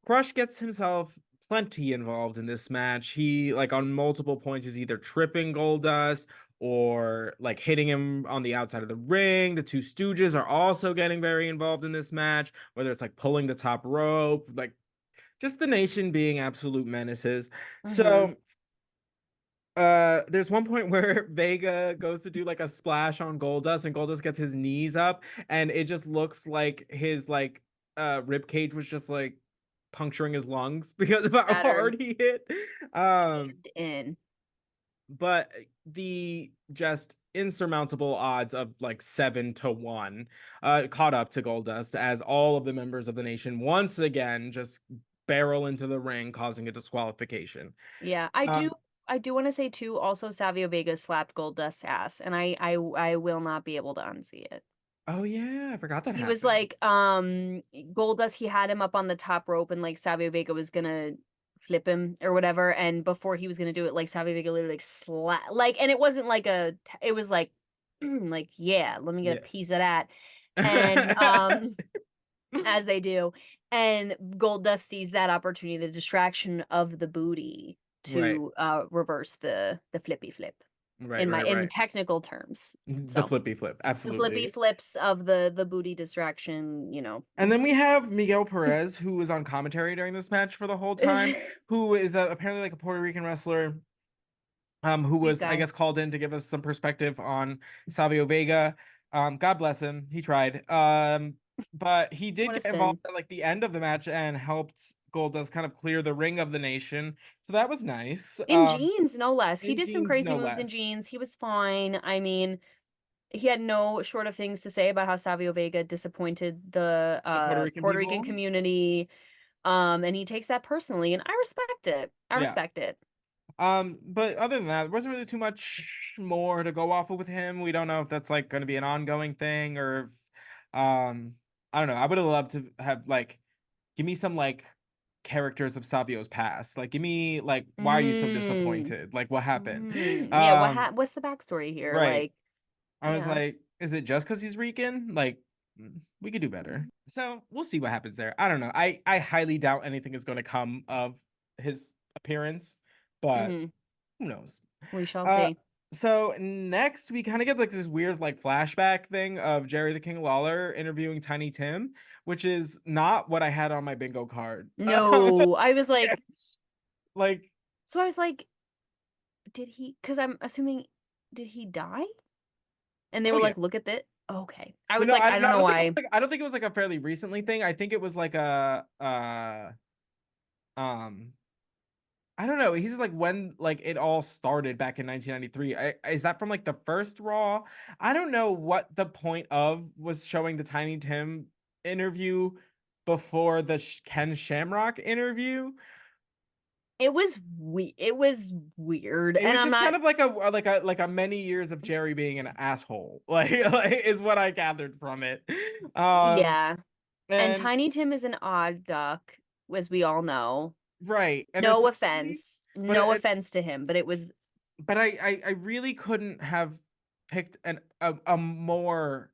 Crush gets himself plenty involved in this match. He, like, on multiple points is either tripping Goldust or, like, hitting him on the outside of the ring. The Two Stooges are also getting very involved in this match, whether it's, like, pulling the top rope, like, just the Nation being absolute menaces. Mhm. So there's one point where Vega goes to do like a splash on Goldust and Goldust gets his knees up and it just looks like his like rib cage was just like puncturing his lungs because of how Shattered. hard he hit. Um Caved in. but the just insurmountable odds of like 7-1 caught up to Goldust as all of the members of the Nation once again just barrel into the ring causing a disqualification. Yeah, I do Um I do wanna say too, also Savio Vega slapped Goldust's ass, and I will not be able to unsee it. oh yeah, I forgot that He was happened. like, Goldust, he had him up on the top rope, and, like, Savio Vega was gonna flip him or whatever, and before he was gonna do it, like, Savio Vega literally, like, and it wasn't like it was like, like, "Yeah, let me get a Yeah. piece of that," and, as they do, and Goldust sees that opportunity, the distraction of the booty Right. to, reverse the flippy flip Right, right, in right. technical terms. The So, flippy flip, the flippy absolutely. flips of the booty distraction, you know. And then we have Miguel Perez, who was on commentary during this match for the whole time, who is apparently like a Puerto Rican wrestler, who Sweet was, I guy. guess, called in to give us some perspective on Savio Vega. God bless him. He tried. But he did What a get involved sin. at like the end of the match and helped Goldust kind of clear the ring of the Nation. So that was nice. In jeans, no less. He In did some jeans, crazy no moves in less. jeans. He was fine. I mean, he had no short of things to say about how Savio Vega disappointed the, The Puerto Rican Puerto Rican people. community, and he takes that personally, and I respect it. I Yeah. respect it. But other than that, there wasn't really too much more to go off of with him. We don't know if that's like going to be an ongoing thing or if, I don't know. I would have loved to have like, give me some like characters of Savio's past. Like, give me like, why are you so Mm. disappointed? Like, what happened? Mm. Yeah, Um, what's the backstory here? right. Like, I was yeah. like, is it just because he's Rican? Like, we could do better. So we'll see what happens there. I don't know. I highly doubt anything is going to come of his appearance, but Mm-hmm. who knows? We shall Uh, see. so next we kind of get like this weird like flashback thing of Jerry the King Lawler interviewing Tiny Tim, which is not what I had on my bingo card. No, I was like, Like, so I was like, did he? Because I'm assuming, did he die? And they oh were yeah. like, look at that. Okay, I Well, was no, like, I I don't, don't no, I know don't think it why. was like, I don't think it was like a fairly recently thing. I think it was like a I don't know. He's like when like it all started back in 1993. Is that from like the first Raw? I don't know what the point of was showing the Tiny Tim interview before the Ken Shamrock interview. It was weird, It and was I'm just not. kind of like a many years of Jerry being an asshole. Like is what I gathered from it. Um Yeah, and and Tiny Tim is an odd duck, as we all know. right. And No especially offense, but no offense to him, but it was but I really couldn't have picked a more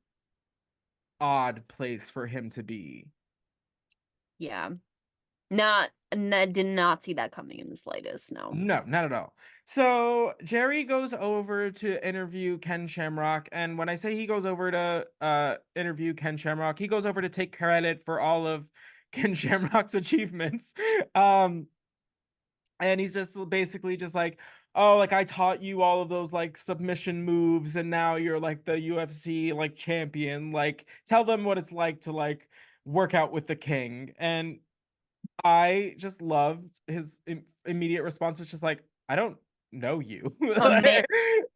odd place for him to be. yeah, did not see that coming in the slightest. No. No, not at all. So Jerry goes over to interview Ken Shamrock, and when I say he goes over to interview Ken Shamrock, he goes over to take credit for all of Ken Shamrock's achievements. Um, and he's just basically just like, oh, like I taught you all of those like submission moves, and now you're like the UFC like champion. Like, tell them what it's like to like work out with the king. And I just loved his immediate response was just like, I don't know you. Man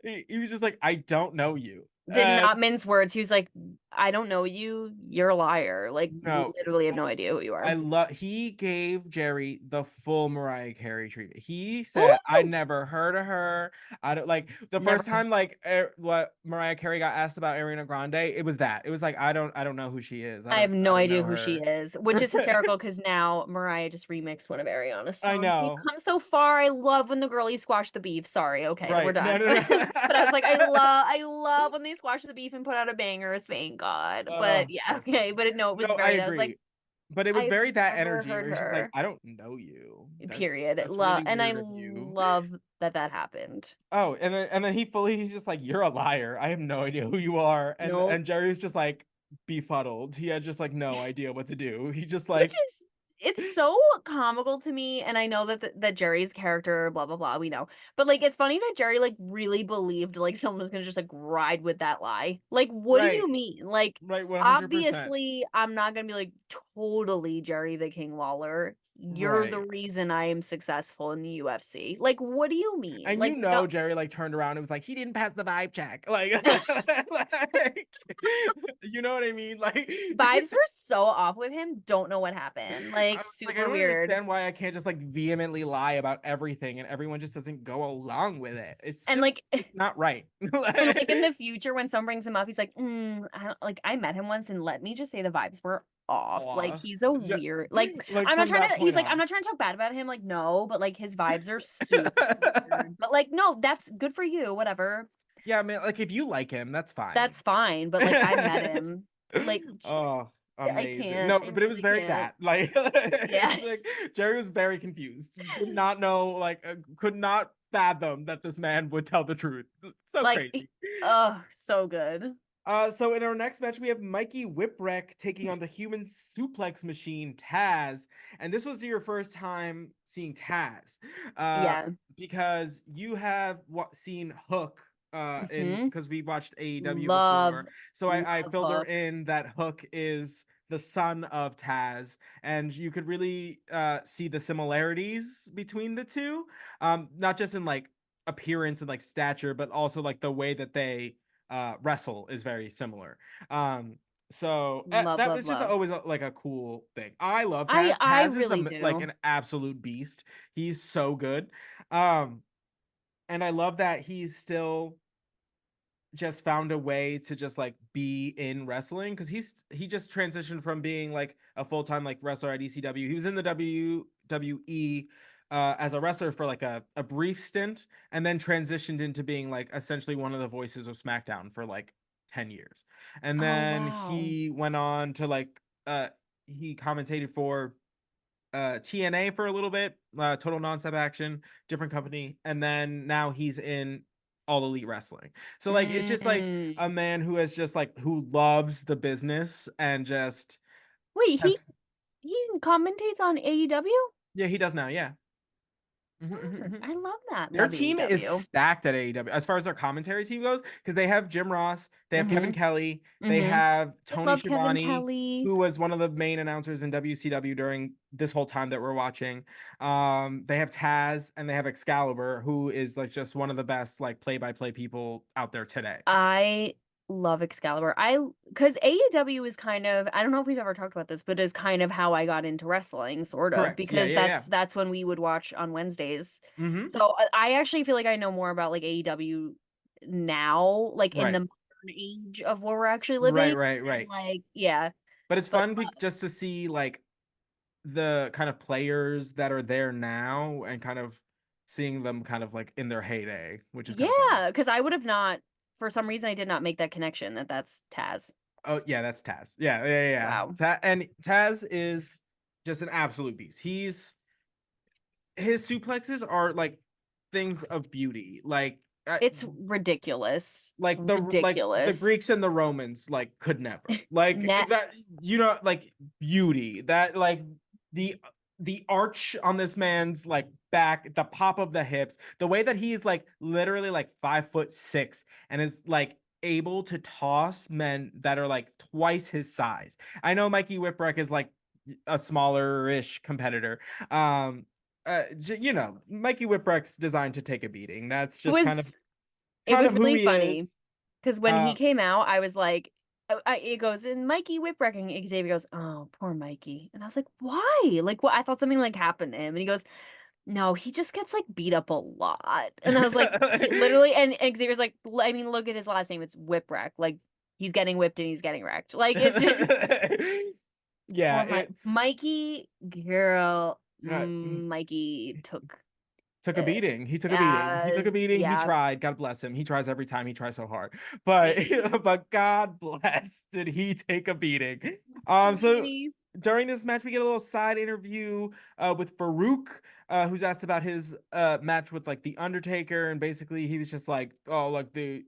He was just like, I don't know you. did not mince words. He was like, I don't know you. You're a liar. Like, No, literally have no idea who you I are. love he gave Jerry the full Mariah Carey treatment. He said, I Ooh! never heard of her. I don't like the Never. first time like what Mariah Carey got asked about Ariana Grande, it was that. It was like I don't know who she is. I have I no don't idea know who she her. is, which is hysterical because now Mariah just remixed one of Ariana's I songs. We've know. come so far. I love when the girlies squash the beef. Sorry, okay, we're Right. No, done. no, no. But I was like, I love when they squash the beef and put out a banger. Thank God. But Oh, yeah, so okay. funny. But no, it was No, I very. That was like, agree. But it was I've very that never energy heard where he's just like, her. I don't know you. Period. That's Love, really and I weird of you. love that that happened. Oh, and then he's just like, you're a liar. I have no idea who you are. Nope. And Jerry's just like befuddled. He had just like no idea what to do. He just Which like is it's so comical to me, and I know that that Jerry's character, blah blah blah, we know, but like it's funny that Jerry like really believed like someone was gonna just like ride with that lie. Like, what do right, you mean? Like, right, 100%. obviously, I'm not gonna be like totally Jerry the King Lawler. You're the Right. reason I am successful in the UFC. Like, what do you mean? And Like, you no. know, Jerry like turned around and was like, he didn't pass the vibe check. Like, like you know what I mean? Like Vibes were so off with him. Don't know what happened. I Like, was like, I super don't weird. understand why I can't just like vehemently lie about everything and everyone just doesn't go along with it. And like It's not right. And like in the future, when someone brings him up, he's like, I don't, like I met him once, and let me just say the vibes were off. Like Off. he's a weird. Like Like I'm not from trying that to. He's point like I'm on. not trying to talk bad about him. Like no, but like his vibes are super weird. But like no, that's good for you. Whatever, Yeah, man, like if you like him, that's fine. that's fine. But like I met him. Like Oh, I amazing. can't. No, I but it was really very can't. that. Like, it's like Yes. Jerry was very confused. Did not know, like, could not fathom that this man would tell the truth. So Like crazy. oh, so good. So in our next match, we have Mikey Whipwreck taking on the human suplex machine Taz, and this was your first time seeing Taz, uh, Yeah. because you have seen Hook, in Hmm. because we watched AEW Love, before. So I love filled her Hook. in that Hook is the son of Taz, and you could really see the similarities between the two, not just in like appearance and like stature, but also like the way that they wrestle is very similar. So Love, that love, is just love. always like a cool thing. I love Taz. I Taz is really like do. an absolute beast. He's so good. Um, and I love that he's still just found a way to just like be in wrestling because he just transitioned from being like a full-time like wrestler at ECW. He was in the WWE as a wrestler for like a brief stint and then transitioned into being like essentially one of the voices of SmackDown for like 10 years. And Oh, then wow. he went on to like he commentated for TNA for a little bit, Total Nonstop Action, different company, and then now he's in All Elite Wrestling. So like it's just like a Mm. man who has just like who loves the business and just Wait, he has he commentates on AEW? yeah, he does now, yeah. Mhm, mhm, Mm, mhm. I love that. Their Love team is AEW. stacked at AEW as far as their commentary team goes, because they have Jim Ross, they have Kevin Mhm, Kelly, they mhm. have I Tony love Kevin Schiavone, Kelly. who was one of the main announcers in WCW during this whole time that we're watching. They have Taz and they have Excalibur, who is like just one of the best like play-by-play people out there today. I love Excalibur. Because AEW is kind of, I don't know if we've ever talked about this, but is kind of how I got into wrestling, sort of, Correct. Yeah, because yeah, yeah. that's when we would watch on Wednesdays. Mm-hmm. So I actually feel like I know more about like AEW now, like in the Right. modern age of where we're actually Right, living, right, and right. like yeah, But it's but fun just to see like the kind of players that are there now and kind of seeing them kind of like in their heyday, which is kind of fun. yeah, because I would have not, for some reason, I did not make that connection that that's Taz. Oh yeah, that's Taz. Yeah, yeah, yeah. Wow, And Taz is just an absolute beast. His suplexes are like things of beauty. it's ridiculous, Like the ridiculous. Greeks and the Romans like could never. Like Net that like beauty. That like the the arch on this man's like back, the pop of the hips, the way that he's like literally like 5'6" and is like able to toss men that are like twice his size. I know Mikey Whipwreck is like a smaller-ish competitor. Mikey Whipwreck's designed to take a beating. That's just was it kind was of who really he funny is. because when he Uh, came out, I was like, it goes, and Mikey Whipwreck, and Xavier goes, "Oh, poor Mikey," and I was like, "Why? Like, what?" I thought something like happened to him, and he goes, "No, he just gets like beat up a lot," and I was like, he literally, and Xavier's like, I mean, look at his last name, it's Whipwreck, like he's getting whipped and he's getting wrecked, like it's just yeah, poor it's Mikey, girl, uh, Mikey took, took a uh, beating. He took a beating. He took a beating. He yeah, tried. God bless him. He tries every time. He tries so hard. But but God bless, did he take a beating? So sweetie. during this match, we get a little side interview with Farooq, who's asked about his match with like the Undertaker, and basically he was just like, oh, like the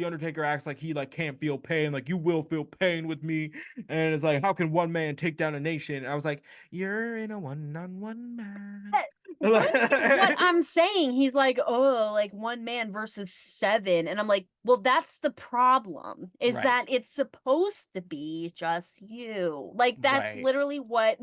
Undertaker acts like he like can't feel pain, like you will feel pain with me, and it's like how can one man take down a nation? And I was like, you're in a one-on-one match. Literally what I'm saying. He's like, oh, like one man versus seven. And I'm like, well, that's the problem, is Right, that it's supposed to be just you. Like, that's right, literally what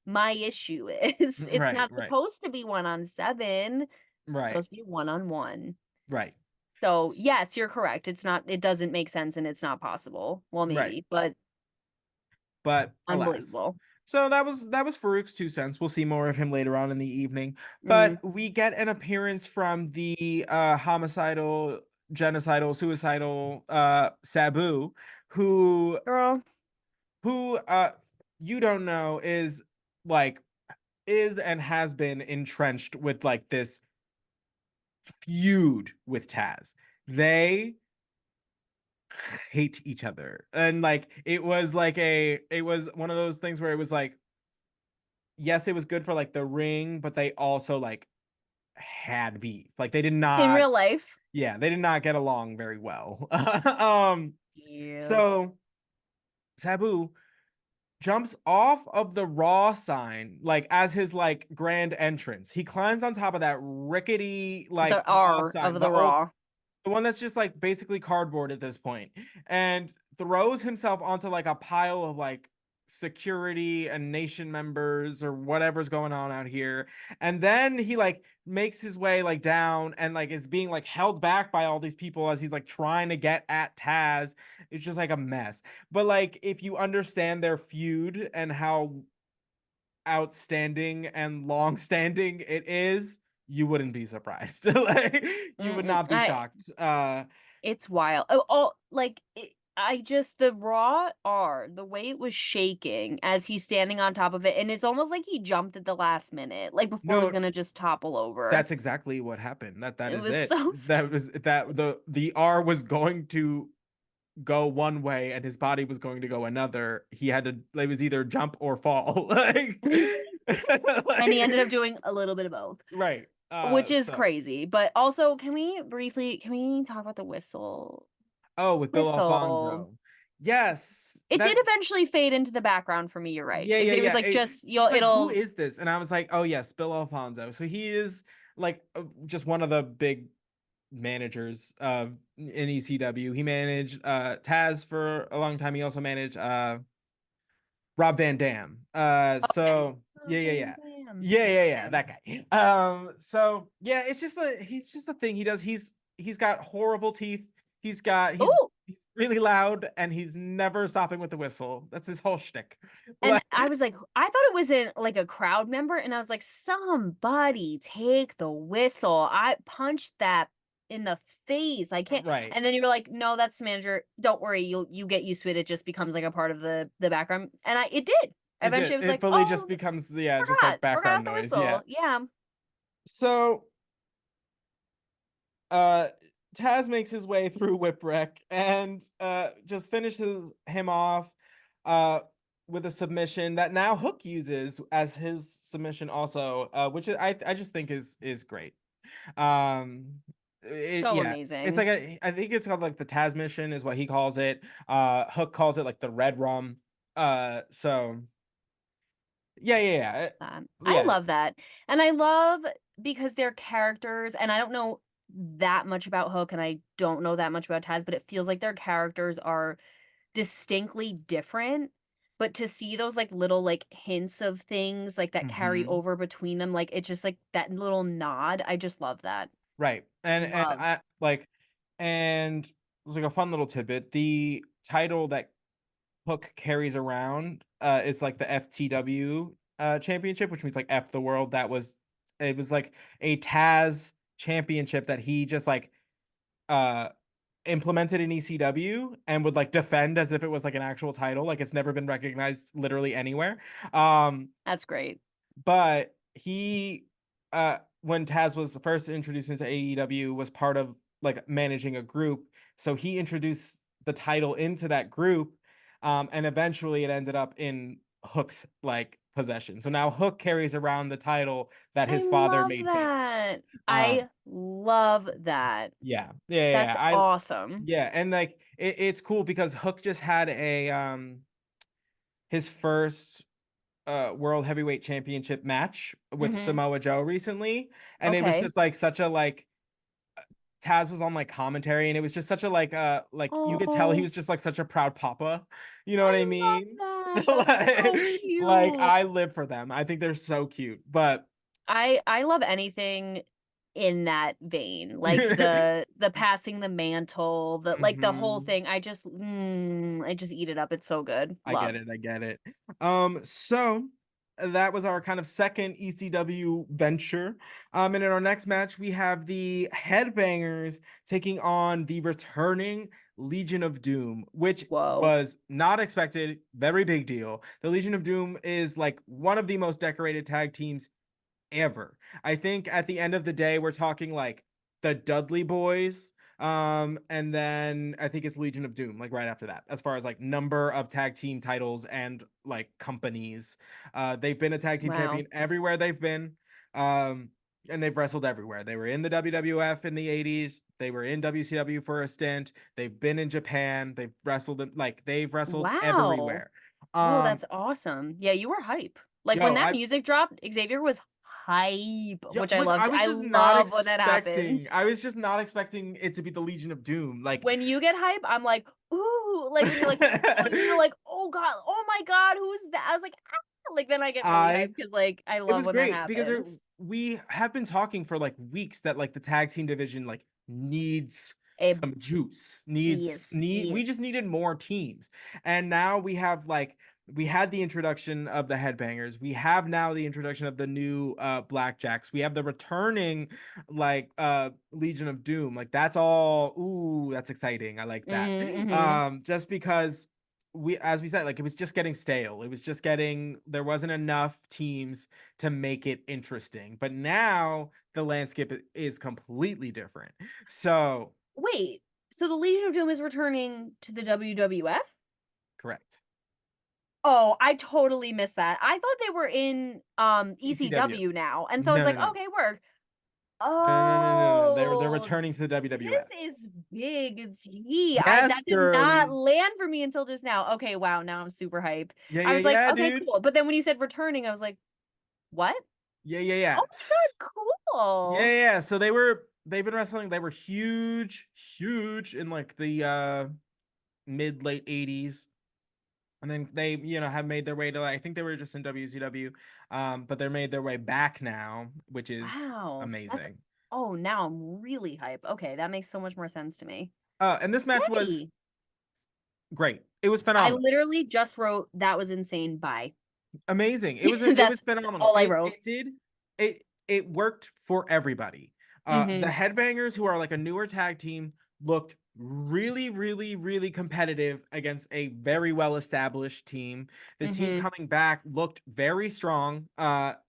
my issue is. It's right, not right, supposed to be one on seven. It's right, supposed to be one on one. right, So, yes, you're correct. It's not, it doesn't make sense and it's not possible. Well, right. maybe, but But alas. unbelievable. So that was Farouk's 2 cents. We'll see more of him later on in the evening. Mm. But we get an appearance from the homicidal, genocidal, suicidal Sabu, who Girl, who you don't know like is and has been entrenched with like this feud with Taz. They hate each other. And like it was one of those things where it was like yes, it was good for like the ring, but they also like had beef. Like they did in not real life. yeah, they did not get along very well. um Yeah. so Sabu jumps off of the Raw sign like as his like grand entrance. He climbs on top of that rickety like The Raw R sign, of the Raw. the one that's just like basically cardboard at this point, and throws himself onto like a pile of like security and nation members or whatever's going on out here. And then he like makes his way like down and like is being like held back by all these people as he's like trying to get at Taz. It's just like a mess. But like if you understand their feud and how outstanding and long standing it is, you wouldn't be surprised. Like you would Mm-mm. not be shocked. It's wild. Oh, like I just the raw R, the way it was shaking as he's standing on top of it, and it's almost like he jumped at the last minute, like before it was No, gonna just topple over. that's exactly what happened. That It is was it. so That was that the R was going to go one way and his body was going to go another, he had to, it was either jump or fall. Like, And he ended up like doing a little bit of both, right. which is So crazy. But also, can we talk about the whistle? oh, with Bill Whistle. Alfonso. Yes. It did That eventually fade into the background for me, you're right. yeah, yeah, It was yeah. like just She's like, who it'll is this? And I was like, oh yes, Bill Alfonso. So he is like just one of the big managers in ECW. He managed Taz for a long time. He also managed Rob Van Dam. okay. So Oh, yeah, yeah, bam, yeah. bam. Yeah, yeah, yeah, Okay. that guy. So yeah, it's just a he's just a thing he does. He's got horrible teeth. He's Oh, really loud and he's never stopping with the whistle. That's his whole shtick. and Like I was like, I thought it was in like a crowd member, and I was like, somebody take the whistle. I punched that in the face. I can't. right. And then you were like, no, that's the manager. Don't worry, you get used to it. It just becomes like a part of the background. And it did. It Eventually, did. I was It like, fully just oh, becomes yeah, just like forgot background the noise. Yeah. whistle. Yeah. So uh Taz makes his way through Whipwreck and just finishes him off uh with a submission that now Hook uses as his submission also, which I just think is great. So Yeah, it's amazing. like I think it's called like the Taz mission is what he calls it. Hook calls it like the Red Rum. So yeah, yeah, yeah. I Yeah. love that. And I love because they're characters, and I don't know that much about Hook and I don't know that much about Taz, but it feels like their characters are distinctly different. But to see those like little like hints of things like that carry Mhm. over between them, like it's just like that little nod. I just love that. Right. And Love. I like and it's like a fun little tidbit. The title that Hook carries around is like the FTW championship, which means like F the world. It was like a Taz championship that he just like uh implemented in ECW and would like defend as if it was like an actual title. Like it's never been recognized literally anywhere. Um That's great. but he when Taz was first introduced into AEW was part of like managing a group. So he introduced the title into that group. And eventually it ended up in Hook's like possession. So now Hook carries around the title that I his father love made famous. that. Um I love that. yeah. Yeah, That's yeah. I awesome. yeah, and like it's cool because Hook just had a his first world heavyweight championship match with Mhm. Samoa Joe recently, and it was Okay. just like such a like Taz was on like commentary, and it was just such a like you could tell he Oh, was just like such a proud papa. You know what I I love mean? that. That's so Like cute. I live for them. I think they're so cute. But I love anything in that vein. Like the passing the mantle, the whole mhm. thing. I just eat it up. It's so good. I get Love. it. I get it. So that was our kind of second ECW venture. And in our next match, we have the Headbangers taking on the returning Legion of Doom, which Whoa. was not expected. Very big deal. The Legion of Doom is like one of the most decorated tag teams ever. I think at the end of the day, we're talking like the Dudley Boys. And then I think it's Legion of Doom, like right after that, as far as like number of tag team titles and like companies. They've been a tag team Wow. champion everywhere they've been. Um, and they've wrestled everywhere. They were in the WWF in the 80s. They were in WCW for a stint. They've been in Japan. They've wrestled Wow. everywhere. Whoa, Um, that's awesome. Yeah, you were hype. Like when yo, that I music dropped, Xavier was hype, Yeah, which I which I loved. was I just not love when that expecting. happens. I was just not expecting it to be the Legion of Doom. Like When you get hype, I'm like, ooh, like when you're like, when you're like, oh God, oh my God, who's that? I was like, ah! Like then I get really I hyped because like I it love was when that great because happens. we have been talking for like weeks that like the tag team division like needs A some juice. yes, We yes. just needed more teams. And now we have like we had the introduction of the Headbangers. We have now the introduction of the new Blackjacks. We have the returning like Legion of Doom. Like that's all ooh, that's exciting. I like that. Mm-hmm. Just because we as we said like it was just getting stale. It was just getting there wasn't enough teams to make it interesting. But now the landscape is completely different. So, Wait. So the Legion of Doom is returning to the WWF? Correct. Oh, I totally missed that. I thought they were in, ECW. ECW now, and so I was No, no, like, no. "Okay, works." No, no, no, no, no. They're Oh, returning to the this WWF. is big tea. That Yes, did not girly. land for me until just now. Okay, wow, now I'm super hype. Yeah, I yeah, was like, yeah, "Okay, dude. cool." But then when you said returning, I was like, "What? Yeah, yeah, yeah. Oh my god, Yeah, cool." yeah. So they've been wrestling. They were huge, huge in like the mid late 80s. And then they, have made their way to, I think they were just in WCW. But they're made their way back now, which is Wow. amazing. Oh, now I'm really hype. Okay, that makes so much more sense to me. And this match was Yay. great. It was I phenomenal. literally just wrote, "That was insane, bye." Amazing. It was That's phenomenal. all I wrote. It worked for everybody. The Mhm, Headbangers, who are like a newer tag team, looked really, really, really competitive against a very well established team. The team mhm. coming back looked very strong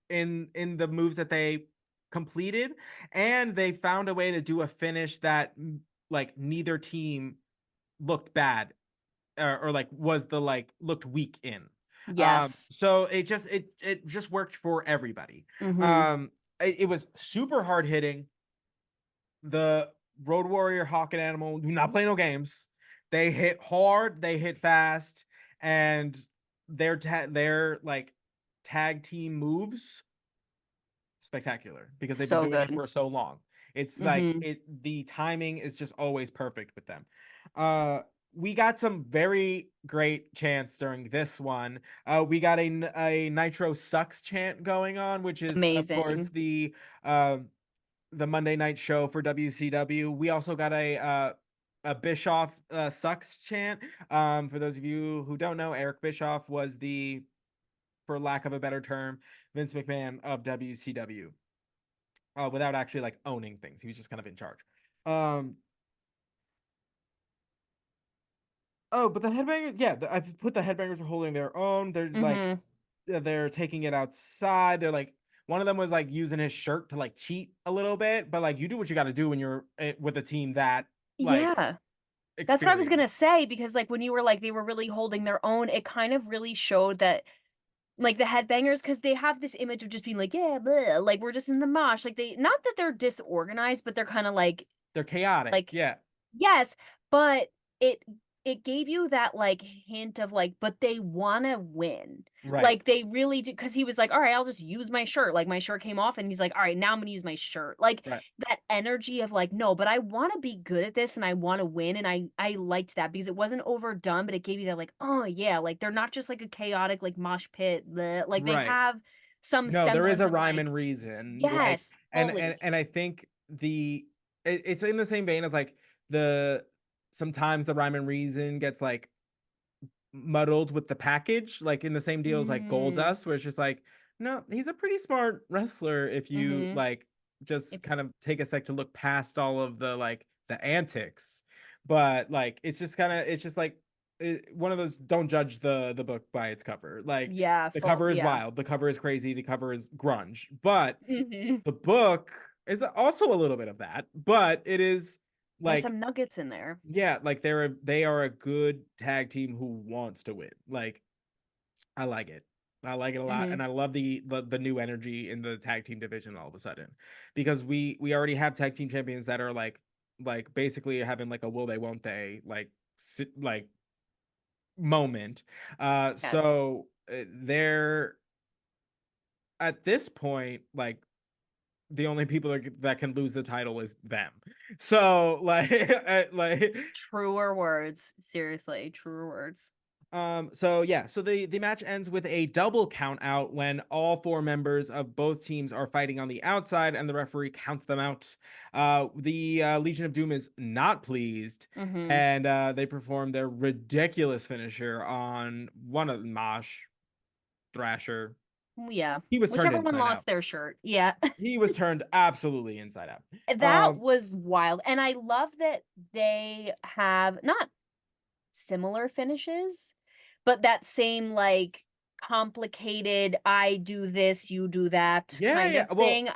in the moves that they completed, and they found a way to do a finish that like neither team looked bad or like was the like looked weak in. Yes. So it just worked for everybody. Mhm. It was super hard hitting. The Road Warrior, Hawk, and Animal do not play no games. They hit hard, they hit fast, and their like tag team moves spectacular because they've been So doing it good. for so long. It's like Mhm. the timing is just always perfect with them. Uh we got some very great chants during this one. We got a Nitro sucks chant going on, which is of course Amazing. the Monday night show for WCW. We also got a Bischoff sucks chant. For those of you who don't know, Eric Bischoff was the, for lack of a better term, Vince McMahon of WCW, without actually like owning things. He was just kind of in charge. Um, oh, but the headbangers, yeah, I put the headbangers are holding their own. They're like, Mhm. they're taking it outside. They're like, one of them was like using his shirt to like cheat a little bit, but like you do what you got to do when you're with a team that like Yeah. That's what I was gonna experienced. say because, like, when you were like, they were really holding their own, it kind of really showed that, like, the Headbangers, because they have this image of just being like, "Yeah, bleh," like, "We're just in the mosh." Like, they not that they're disorganized, but they're kinda They're chaotic. like Yeah. yes, but it it gave you that, like, hint of, like, but they wanna win. Right. Like, they really do, because he was like, "Alright, I'll just use my shirt." Like, my shirt came off, and he's like, "Alright, now I'm gonna use my shirt." Like, Right. that energy of, like, "No, but I wanna be good at this, and I wanna win," and I liked that because it wasn't overdone, but it gave you that, like, "Oh, yeah," like, they're not just, like, a chaotic, like, mosh pit, bleh, like, they Right. have some No, there is semblance a of, rhyme like and reason. Like, yes, and and fully. and I think it's in the same vein as like the sometimes the rhyme and reason gets like muddled with the package, like in the same deal as like Mm. Goldust, where it's just like, no, he's a pretty smart wrestler if you Mhm. like just If kind of take a sec to look past all of the like the antics. But like it's just like one of those, don't judge the book by its cover. Like yeah, the full cover is yeah. wild, the cover is crazy, the cover is grunge, but Mhm. the book is also a little bit of that, but it is There's like, some nuggets in there. yeah, like they are a good tag team who wants to win. Like I like it. I like it a lot, and Mhm. I love the new energy in the tag team division all of a sudden, because we already have tag team champions that are like basically having like a will they won't they like moment. Yes. So they're at this point like the only people that can lose the title is them. So like like Truer words. Seriously, truer words. so yeah, so the match ends with a double count out when all four members of both teams are fighting on the outside and the referee counts them out. The Legion of Doom is not pleased, Mhm. and they perform their ridiculous finisher on one of Mosh Thrasher. Yeah. He was turned Whichever one inside lost out. their shirt. Yeah. He was turned absolutely inside out. That was wild, and I love that they have not similar finishes, but that same, like, complicated, "I do this, you do that" Yeah, kind yeah. of Well, thing.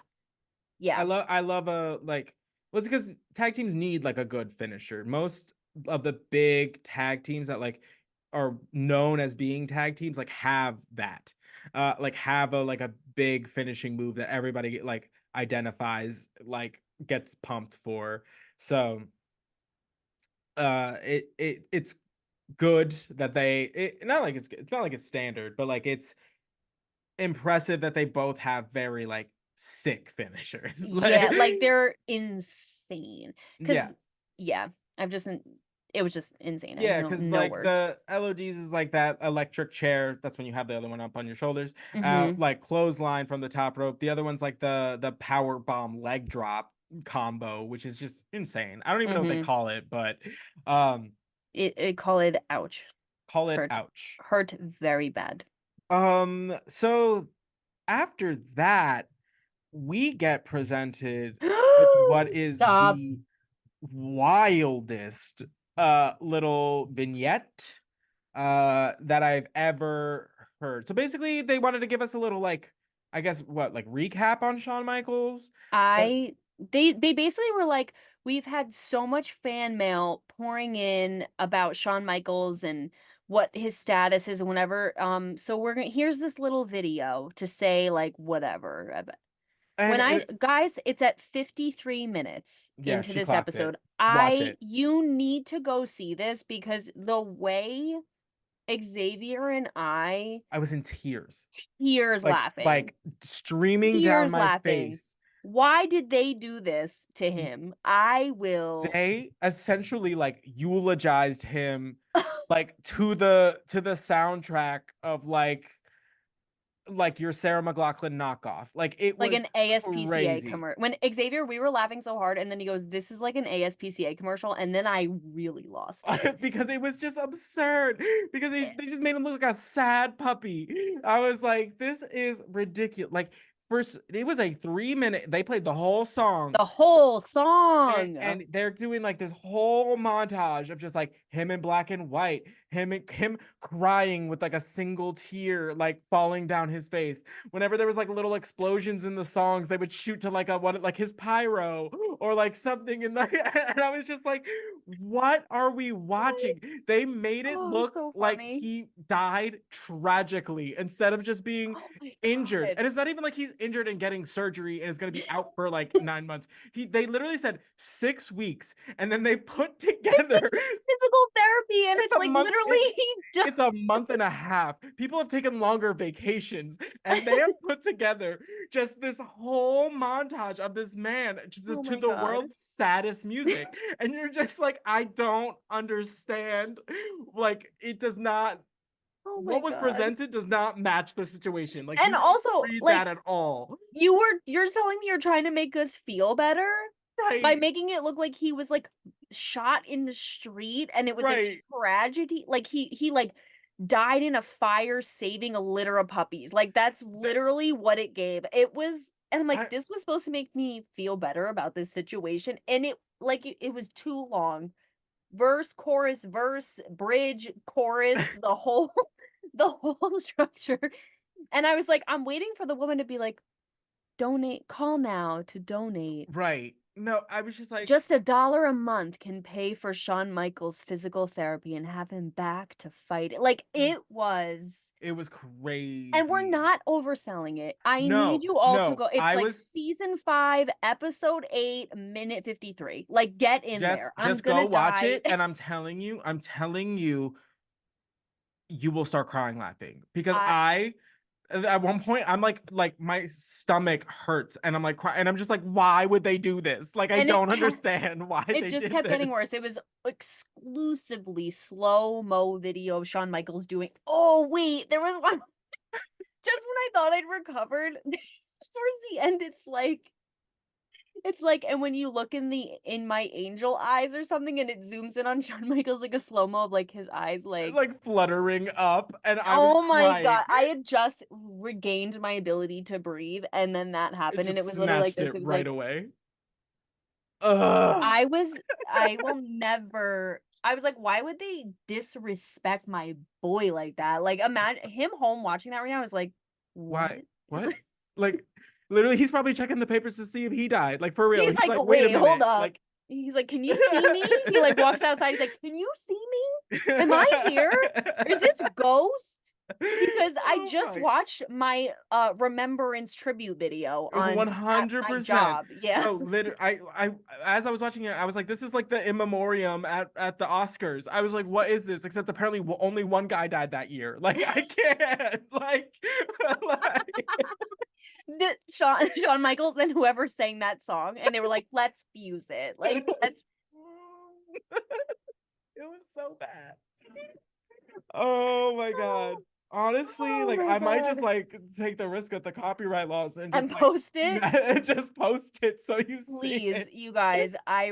Yeah. I love like Well, it's because tag teams need like a good finisher. Most of the big tag teams that like are known as being tag teams like have that. Like have a big finishing move that everybody like identifies, like gets pumped for. So it's good that not like it's not like it's standard, but like it's impressive that they both have very like sick finishers. Yeah, Like like, they're insane. yeah. Cause yeah, I've just n it was just insane. I have Yeah, because no like words. the LODs is like that electric chair. That's when you have the other one up on your shoulders. Mhm, Like clothesline from the top rope. The other one's like the power bomb leg drop combo, which is just insane. I don't even know what they mhm. call it, but um, It call it ouch. call it Hurt. ouch. Hurt very bad. So after that, we get presented with what is Stop. the wildest little vignette that I've ever heard. So basically they wanted to give us a little like I guess what like recap on Shawn Michaels. But I they basically were like, "We've had so much fan mail pouring in about Shawn Michaels and what his status is and whatever, so we're gonna here's this little video to say, like, whatever ab and When I it, guys, it's at 53 minutes yeah, into she this clocked it. episode. Watch it. You need to go see this because the way Xavier and I I was in tears. tears laughing. Like streaming down Tears my laughing. face. Why did they do this to him? I will They essentially like eulogized him like to the soundtrack of like your Sarah McLachlan knockoff. Like it like was an ASPCA crazy. commercial. When Xavier, we were laughing so hard, and then he goes, "This is like an ASPCA commercial," and then I really lost it. Because it was just absurd. Because Eh, they just made him look like a sad puppy. I was like, this is ridiculous. Like, first, it was a 3 minute. They played the whole song, the whole song. and they're doing like this whole montage of just like him in black and white, him crying with like a single tear like falling down his face. Whenever there was like little explosions in the songs, they would shoot to like a what like his pyro or like something in the and I was just like, what are we watching? They made it Oh, look so like funny. he died tragically instead of just being Oh my injured. god. And it's not even like he's injured and getting surgery and is going to be out for like 9 months. They literally said 6 weeks, and then they put They said together it's physical therapy, and it's it's a like month. literally he died. It's a month and a half. People have taken longer vacations, and they have put together just this whole montage of this man Oh to my the god. world's saddest music, and you're just like, I don't understand. Like, it does not. Oh my What was god. presented does not match the situation. Like, And you didn't also, read that like, at all. you're telling me you're trying to make us feel better by Right. making it look like he was, like, shot in the street and it was a Right. tragedy, like, like, died in a fire saving a litter of puppies, like, that's Th- literally what it gave. It was and I'm like, I, "This was supposed to make me feel better about this situation," and it was too long. Verse, bridge, chorus, the whole the whole structure, and I was like, I'm waiting for the woman to be like, "Donate call now to donate. right. No, I was just like, Just $1 a month can pay for Shawn Michaels' physical therapy and have him back to fight it." Like, it was it was and we're crazy. not overselling it. I need No, you all to no, go it's I like was season 5, episode 8, minute 53. Like, get in there. I'm just gonna go watch die. it, and I'm telling you, you will start crying laughing because I I at one point I'm like my stomach hurts and I'm like crying and I'm just like, why would they do this? Like I and don't understand why it they just did kept getting this. worse. It was exclusively slow-mo video of Shawn Michaels doing oh, wait, there was one just when I thought I'd recovered, towards the end, it's like and when you look in my angel eyes or something and it zooms in on Shawn Michaels, like a slow-mo of, like, his eyes, like Like fluttering up and I was oh my crying. god, I had just regained my ability to breathe, and then that It happened, and it just was literally like snatched this. it It was right like away. Ugh. I was I will never I was like, "Why would they disrespect my boy like that?" Like, imagine him home watching that right now is like, "What Why? is" What? Like Literally, he's probably checking the papers to see if he died. Like, for real. He's He's like, like, wait a wait, hold minute. up. Like, He's like, can you see me? He like walks outside. He's like, can you see me? Am I here? Is this Ghost? Because I Oh just my. watched my remembrance tribute video on at my 100%. job. Yeah. No, literally, as I was watching it, I was like, this is like the in memoriam at the Oscars. I was like, what is this? Except apparently only one guy died that year. Like, I can't. Like, like Shawn Michaels and whoever sang that song, and they were like, let's fuse it. Like, let's. it was so bad. Oh my god. Honestly, Oh like my I might just god. like take the risk of the copyright laws and And just like post it. just post it so you see Please, it. you guys. I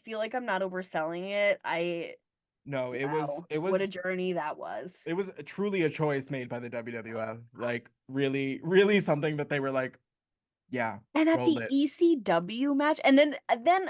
feel like I'm not overselling it. No, it was Wow, it what a was journey that was. it was truly a choice made by the WWF. Like really, really something that they were like, yeah, And at roll the it. ECW match, and then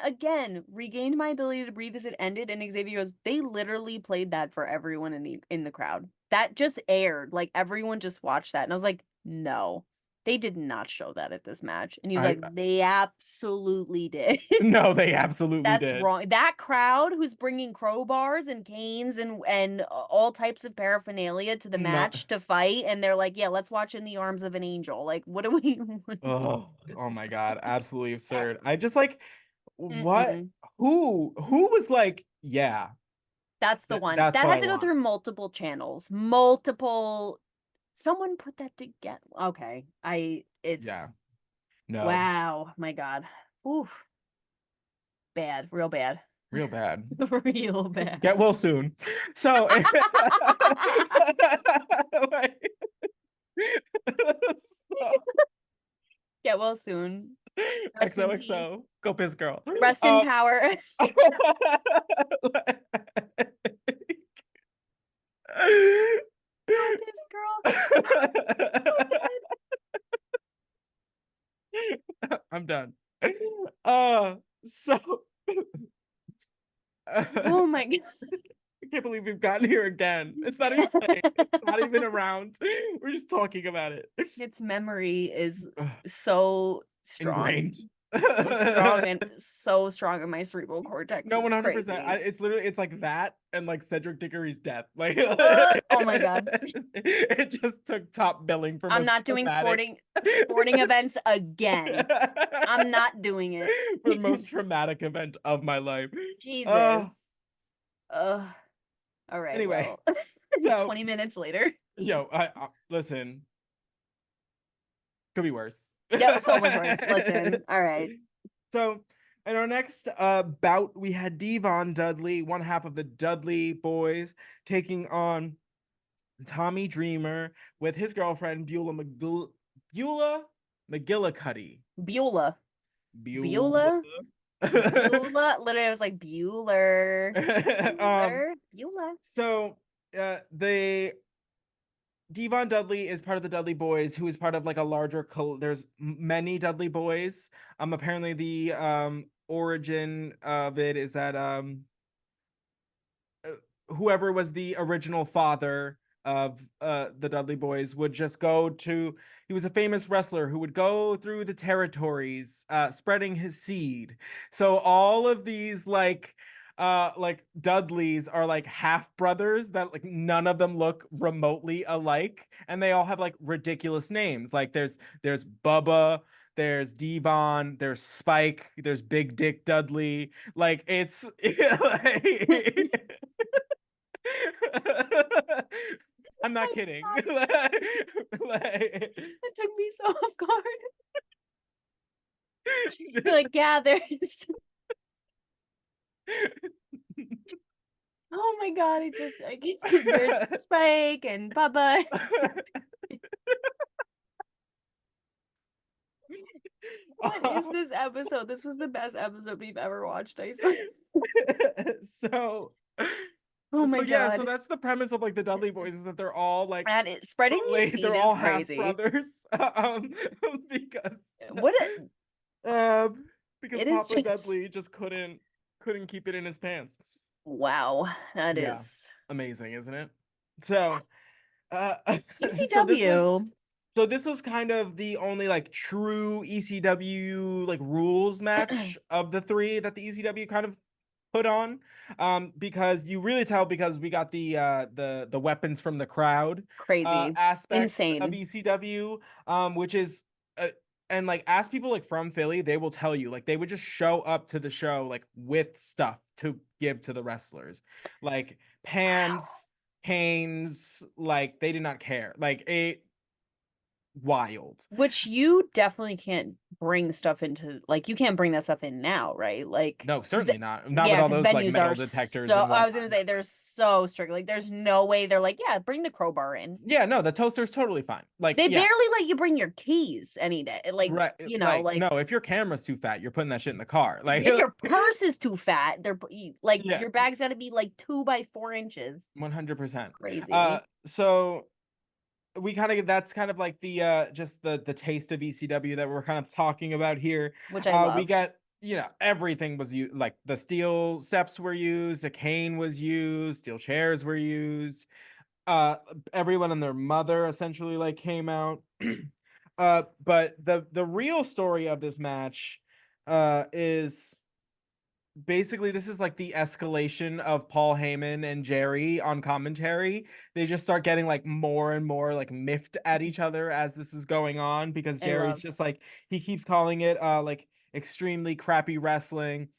again, regained my ability to breathe as it ended, and Xavier goes, they literally played that for everyone in the crowd. That just aired. Like everyone just watched that. And I was like, no, they did not show that at this match. And he was I like, they absolutely did. no, they absolutely That's did. wrong. That crowd who's bringing crowbars and canes and all types of paraphernalia to the No. match to fight, and they're like, "Yeah, let's watch In the Arms of an Angel." Like, what do we? Oh my god, absolutely absurd. I just like what Mm-mm. who was like, yeah, That's the one. that's That what had I to go want. through multiple channels. Multiple. Someone put that together. Okay, Yeah. It's No. wow. My God. Oof. Bad. Real bad. Real bad. Real Get bad. well soon. So, like, so Get well soon. Rest in peace. XOXO, go piss girl. Rest in power. Go piss girl. So I'm done. So oh my god. I can't believe we've gotten here again. It's not even playing. It's not even around. We're just talking about it. Its memory is so strong. Ingrained. So strong and so strong in my cerebral cortex. No, It's 100%. crazy. It's literally it's like that and like Cedric Diggory's death. Like Oh my god. it just took top billing for I'm not most doing traumatic sporting events again. I'm not doing it. for most traumatic event of my life. Uh Jesus. Ugh. All right, anyway, well. so 20 minutes later. yo, I listen, could be worse. Yeah, so much worse. Listen. All right. So in our next bout, we had Devon Dudley, one half of the Dudley boys, taking on Tommy Dreamer with his girlfriend Beulah McGillicuddy. Beulah. Beulah. Beulah? Beulah. Literally, I was like, Bueller. um, Bueller. Beulah. so they Devon Dudley is part of the Dudley Boys, who is part of like a larger there's many Dudley Boys. Apparently the origin of it is that whoever was the original father of the Dudley Boys would just go to he was a famous wrestler who would go through the territories spreading his seed. So all of these like Dudleys are like half brothers that like none of them look remotely alike and they all have like ridiculous names. Like there's Bubba, there's Devon, there's Spike, there's Big Dick Dudley. Like it's like, I'm not My kidding. God, Like, that took me so off guard. You're like, yeah, there's. Oh my god! It just like there's Spike and Bubba. What is this episode? This was the best episode we've ever watched. I swear. so Oh so my yeah, so god! that's the premise of like the Dudley Boys is that they're all like And spreading his seed they're is all half crazy. brothers because What a, um because it is Papa just Dudley just couldn't keep it in his pants. wow. That Yeah, is amazing, isn't it? So so this was ECW. So this was kind of the only like true ECW like rules match of the three that the ECW kind of put on, because you really tell because we got the weapons from the crowd Crazy. aspect of Insane. ECW, which is and like ask people like from Philly, they will tell you like they would just show up to the show like with stuff to give to the wrestlers, like Wow. pans, canes, like they did not care, like a wild. Which you definitely can't bring stuff into, like, you can't bring that stuff in now, right? Like, No, because certainly not with yeah, all because those like venues metal are detectors so, and I was whatnot. gonna say they're so strict. Like, there's no way they're like, yeah, bring the crowbar in. Yeah, no, the toaster's totally fine. Like, They yeah, barely let you bring your keys any day. Like, right. Like, like no, if your camera's too fat, you're putting that shit in the car. Like, if your purse is too fat, like yeah, your bag's got to be like 2 by 4 inches. 100%. Crazy, So we kind of that's kind of like the just the taste of ECW that we're kind of talking about here. which I We loved. got everything was used, like the steel steps were used, a cane was used, steel chairs were used. uh Everyone and their mother essentially like came out. But the real story of this match is basically this is like the escalation of Paul Heyman and Jerry on commentary. They just start getting like more and more like miffed at each other as this is going on, because I Jerry's love. just like he keeps calling it like extremely crappy wrestling.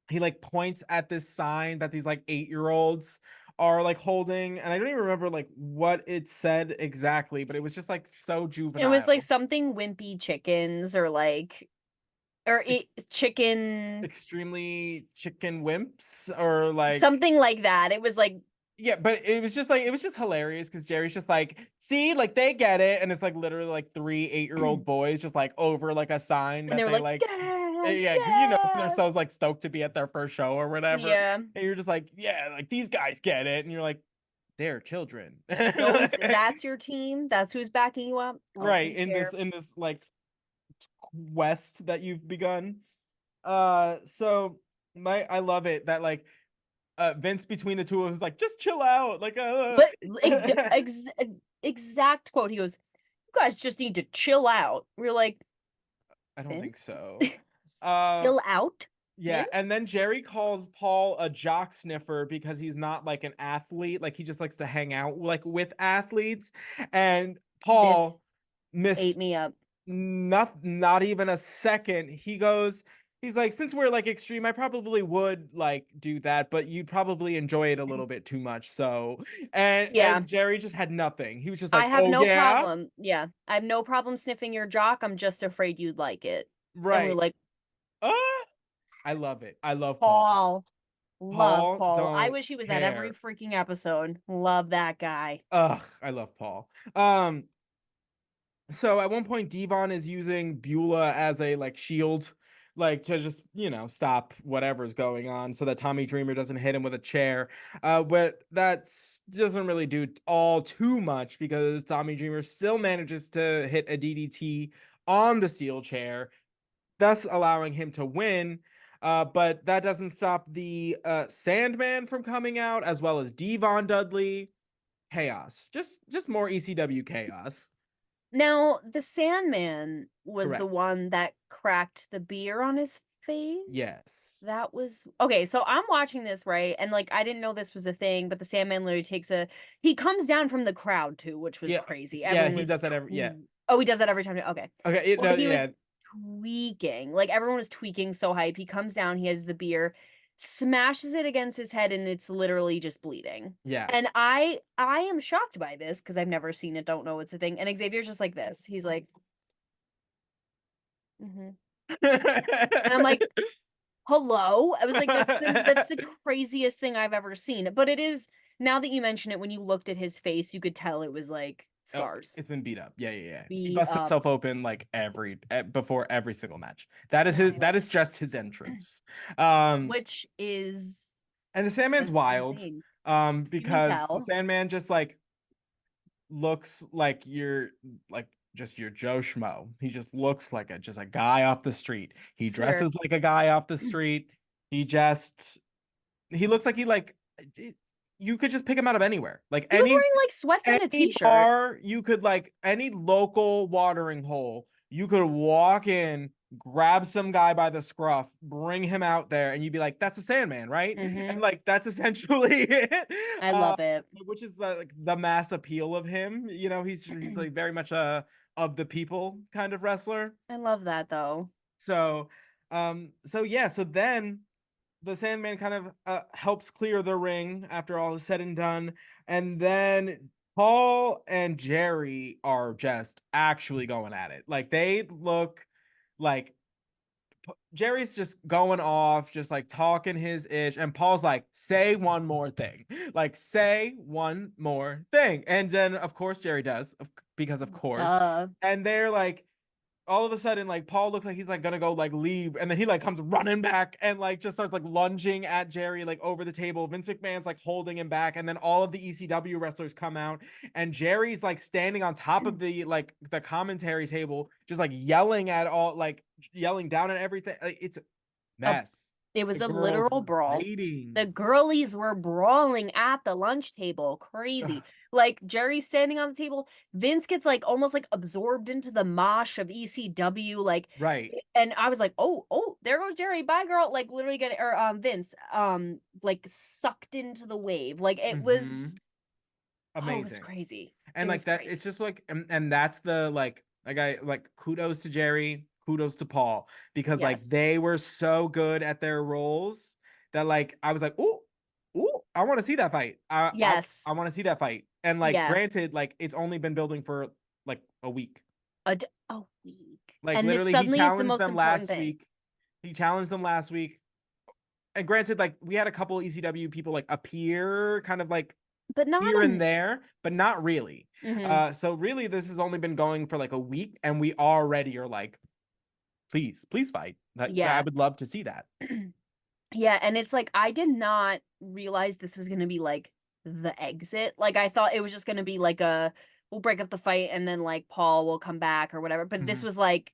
He like points at this sign that these like 8-year-olds are like holding, and I don't even remember like what it said exactly, but it was just like so It was like juvenile. something wimpy chickens or like or Ex- it chicken Extremely chicken wimps, or like, something like that. It was like, yeah, but it was just hilarious because Jerry's just like, see, like they get it, and it's like literally like three 8-year-old and boys just like over like a sign they that were they like, like, yeah, yeah, they're yeah, so like stoked to be at their first show or whatever, yeah. and you're just like, yeah, like these guys get it, and you're like, they're children. That's your team. That's who's backing you up. Right, Okay, care. in this like quest that you've begun. So my I love it that like Vince between the two of us is like, just chill out, like Exact quote. He goes, "You guys just need to chill out." We're like, I don't think Vince, so. Uh chill out, yeah, Vince. and then Jerry calls Paul a jock sniffer because he's not like an athlete, like he just likes to hang out like with athletes. And Paul This ate missed me up. not even a second. He's like, since we're like extreme, I probably would like do that, but you'd probably enjoy it a little bit too much. So, Yeah, and Jerry just had nothing. He was just I like, have "Oh no yeah?" problem. Yeah, I have no problem sniffing your jock. I'm just afraid you'd like it. And we're Right. like, Uh, I love it. I love Paul. Paul. Love Paul Paul. I don't wish he was at every care. freaking episode. Love that guy. Ugh, I love Paul. So at one point, Devon is using Beulah as a like shield, like to just stop whatever's going on, so that Tommy Dreamer doesn't hit him with a chair. But that doesn't really do all too much because Tommy Dreamer still manages to hit a DDT on the steel chair, thus allowing him to win. But that doesn't stop the Sandman from coming out, as well as Devon Dudley. Chaos, just more ECW chaos. Now, the Sandman was the Correct. one that cracked the beer on his face. Yes. That was okay. So I'm watching this, right? And like, I didn't know this was a thing, but the Sandman literally he comes down from the crowd too, which was Yeah. crazy. Yeah. Everyone He was, does that every. Yeah. oh, he does that every time. Okay. Okay. Well, No. he Yeah. was tweaking. Like, everyone was tweaking so hype. He comes down, he has the beer, smashes it against his head, and it's literally just bleeding. Yeah. And I am shocked by this because I've never seen it, don't know it's a thing. And Xavier's just like this. He's like, mm-hmm. And I'm like, hello? I was like, that's the craziest thing I've ever seen. But it is, now that you mention it, when you looked at his face, you could tell it was like Oh, scars. it's been beat up. Yeah. Yeah. Yeah. He Beat busts up. himself open like before every single match. That is his. That Wild. is just his entrance. Um. Which is And the Sandman's just wild. insane. You can Because the tell. Sandman just like looks like you're like just your Joe Schmo. He just looks like a guy off the street. He Swear. dresses like a guy off the street. He just he looks like he like you could just pick him out of anywhere. Like He was wearing, like, sweats and a any t-shirt. bar, you could like any local watering hole, you could walk in, grab some guy by the scruff, bring him out there, and you'd be like, "That's a Sandman, right?" And Mhm. like that's essentially it. I Uh, love it. which is like the mass appeal of him. You know, he's like very much a of the people kind of wrestler. I love that, though. So, so yeah, so then the Sandman kind of helps clear the ring after all is said and done, and then Paul and Jerry are just actually going at it. Like they look like Jerry's just going off, just like talking his ish, and Paul's like, "Say one more thing, like say one more thing," and then of course Jerry does, because of course, Duh. and they're like all of a sudden, like Paul looks like he's like gonna go like leave, and then he like comes running back and like just starts like lunging at Jerry like over the table. Vince McMahon's like holding him back, and then all of the ECW wrestlers come out, and Jerry's like standing on top of the like the commentary table, just like yelling at all, like yelling down at everything. Like, it's a A mess. It The was a girls literal were brawl. The fighting. girlies were brawling at the lunch table. Crazy. Ugh, Like Jerry's standing on the table. Vince gets like almost like absorbed into the mosh of ECW. Like, right. and I was like, oh, oh, there goes Jerry. Bye, girl. Like literally getting or Vince like sucked into the wave. Like Mm-hmm. it was Amazing. crazy. And It was like that, crazy. it's just like, and that's the like I like kudos to Jerry, kudos to Paul, because like Yes. they were so good at their roles that like I was like, ooh, I want to see that fight. I Yes. want to see that fight. And like Yeah. granted, like it's only been building for like a week. A week. Like And this literally he suddenly is the challenged most them important last thing. week. He challenged them last week. And granted, like we had a couple ECW people like appear kind of like But not here and in there, but not really. mhm. So really, this has only been going for like a week, and we already are like, please fight. That I Yeah. would love to see that. Yeah, and it's like I did not realize this was gonna be like the exit. Like I thought it was just gonna be like a we'll break up the fight and then like Paul will come back or whatever. But this Mhm. was like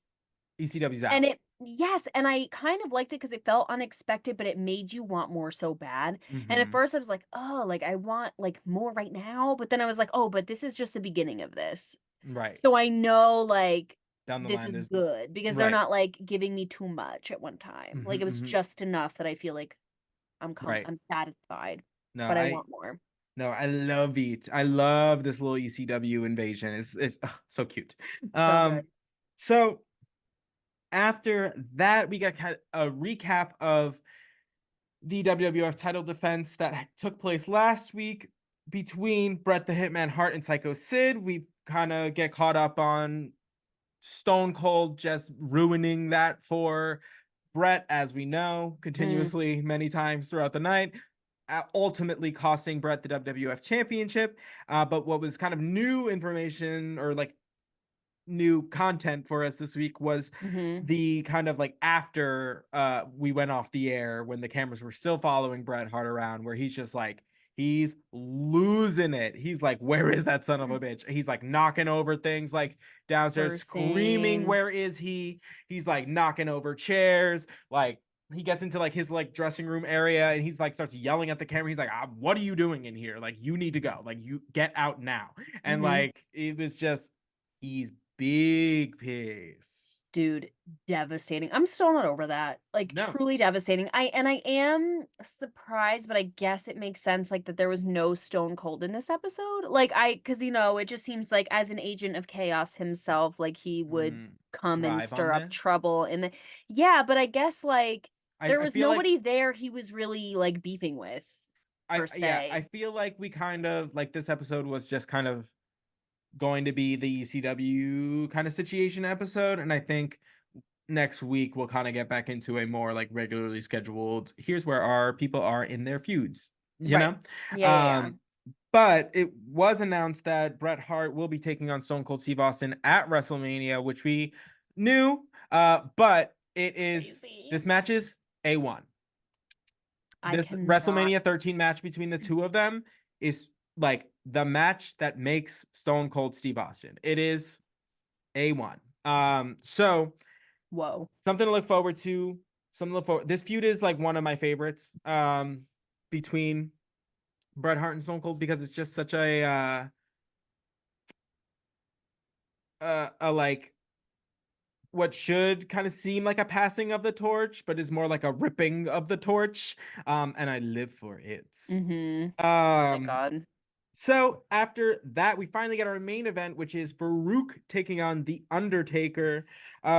ECW's and out. it yes, and I kind of liked it because it felt unexpected, but it made you want more so bad. And at Hmm. first I was like, oh, like I want like more right now. But then I was like, oh, but this is just the beginning of this. Right. So I know like Down the this line, is there's good because they're right. not like giving me too much at one time. Like it was Hmm. just enough that I feel like Right. I'm satisfied, No, but I I want more. no, I love it. I love this little ECW invasion. It's so cute. So good. So after that, we got kind of a recap of the WWF title defense that took place last week between Bret the Hitman Hart and Psycho Sid. We kind of get caught up on Stone Cold just ruining that for Bret, as we know, Mm, continuously many times throughout the night, ultimately costing Bret the WWF Championship. But what was kind of new information or like new content for us this week was mhm. the kind of like after we went off the air when the cameras were still following Bret Hart around, where he's just like he's losing it. He's like, where is that son of a bitch? He's like knocking over things like downstairs, screaming, Cursing. where is he? He's like knocking over chairs, like he gets into like his like dressing room area and he's like starts yelling at the camera. He's like, what are you doing in here? Like you need to go. Like you get out now. And Mhm. like it was just he's big piss. Dude, devastating. I'm still not over that. Like No. truly devastating. I am surprised, but I guess it makes sense like that there was no Stone Cold in this episode. Like cuz it just seems like as an agent of chaos himself, like he would come and Thrive on stir up this. trouble and yeah, but I guess like there I was feel like nobody there he was really like beefing with per yeah, se. I feel like we kind of like this episode was just kind of going to be the ECW kind of situation episode. And I think next week we'll kind of get back into a more like regularly scheduled here's where our people are in their feuds, you Right. know? Yeah, yeah, yeah. Um but it was announced that Bret Hart will be taking on Stone Cold Steve Austin at WrestleMania, which we knew. But it is Crazy. this match is A1. I This cannot. WrestleMania 13 match between the two of them is like the match that makes Stone Cold Steve Austin. It is A1. So Whoa. something to look forward to. Something to look forward. This feud is like one of my favorites. Between Bret Hart and Stone Cold, because it's just such a like what should kind of seem like a passing of the torch, but is more like a ripping of the torch. And I live for it. Mhm. Oh my Um, god. so after that, we finally get our main event, which is Farooq taking on the Undertaker.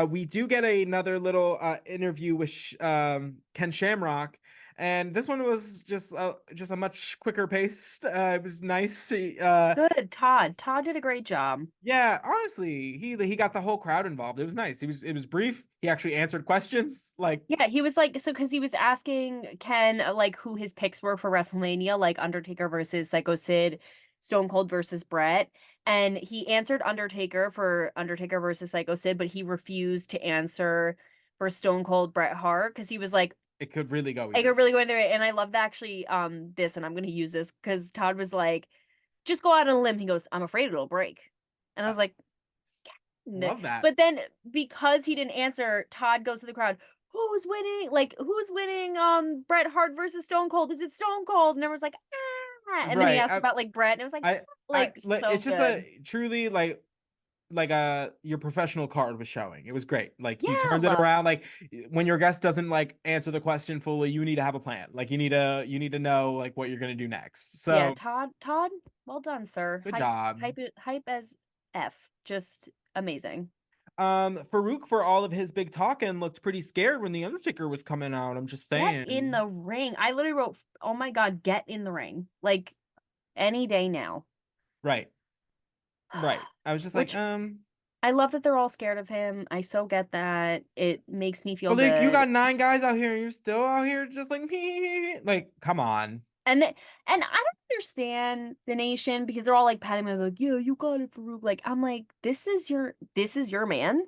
We do get another little interview with Ken Shamrock, and this one was just a much quicker paced. It was nice. Good, Todd. Todd did a great job. Yeah, honestly, he got the whole crowd involved. It was nice. It was brief. He actually answered questions. Like, Yeah, he was like, so because he was asking Ken like who his picks were for WrestleMania, like Undertaker versus Psycho Sid, Stone Cold versus Brett, and he answered Undertaker for Undertaker versus Psycho Sid, but he refused to answer for Stone Cold Bret Hart because he was like, it could really go I either could way. really go into it, and I love that actually. This, and I'm going to use this because Todd was like, just go out on a limb. He goes, I'm afraid it'll break, and I Uh, was like, no. love that. But then because he didn't answer, Todd goes to the crowd. Who's winning? Like who's winning? Bret Hart versus Stone Cold. Is it Stone Cold? And everyone's like, ah. And then he Right. asked about like Bret, and it was like Like so it's just good. a truly like your professional card was showing. It was great. Like you Yeah, turned it loved. around. Like when your guest doesn't like answer the question fully, you need to have a plan. Like you need to know like what you're gonna do next. Yeah, So Todd, well done, sir. good job. Hype as F. Just amazing. Farouk, for all of his big talking, looked pretty scared when the Undertaker was coming out. I'm just Get in saying. the ring. I literally wrote, oh my God, get in the ring. Like any day now. Right. Right. I was just like, Which I love that they're all scared of him. I so get that. It makes me feel but like you good. got 9 guys out here and you're still out here just like like, come on. And I don't understand the nation because they're all like patting me like, yeah, you got it, Farouk. Like I'm like, this is your man.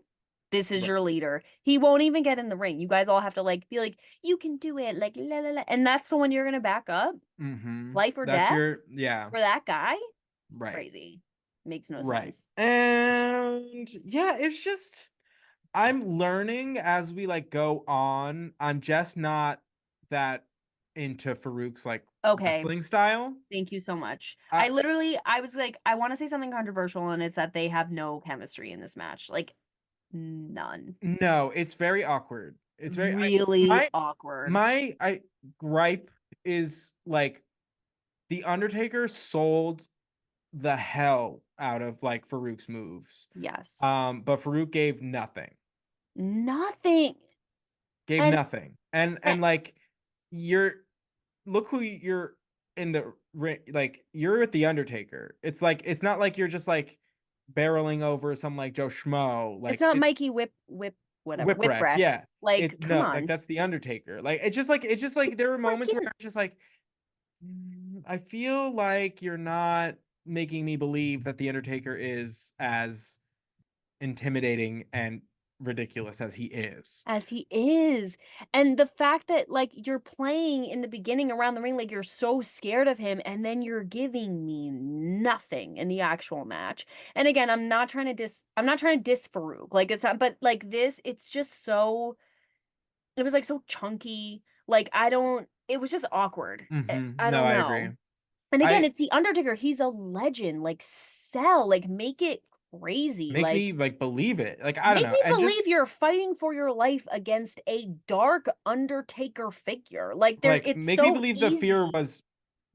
This is Right. your leader. He won't even get in the ring. You guys all have to like be like, you can do it, like la la la. And that's the one you're gonna back up, Mm-hmm. life or That's death your yeah. for that guy. Right. Crazy. Makes no Right. sense. And yeah, it's just I'm learning as we like go on. I'm just not that into Farouk's like Okay. wrestling style. Thank you so much. I I was like, I want to say something controversial, and it's that they have no chemistry in this match. Like, none. no, it's very awkward. It's very Really my awkward. my I gripe is like the Undertaker sold the hell out of like Farouk's moves. Yes. But Farouk gave nothing. Nothing. Gave And, nothing. and And like you're look who you're in the ring, like you're with the Undertaker. It's like it's not like you're just like barreling over some like Joe Schmo. it's Like not it Mikey whatever, whipwreck. Whipwreck. Yeah. Like, It come no, like on. that's the Undertaker. Like it's just like there were moments where Freaking I'm just like I feel like you're not making me believe that the Undertaker is as intimidating and ridiculous as he is. as he is. And the fact that like you're playing in the beginning around the ring, like you're so scared of him, and then you're giving me nothing in the actual match. And again, I'm not trying to diss Farouk. Like it's not, but like this, it's just so it was like so chunky. Like I don't it was just awkward. I No, don't I agree. know. And again, I it's the Undertaker. He's a legend. Like sell, like make it crazy. make Like me like believe it. Like I don't make know. me And believe just you're fighting for your life against a dark Undertaker figure. Like there like it's make me so believe the fear easy. was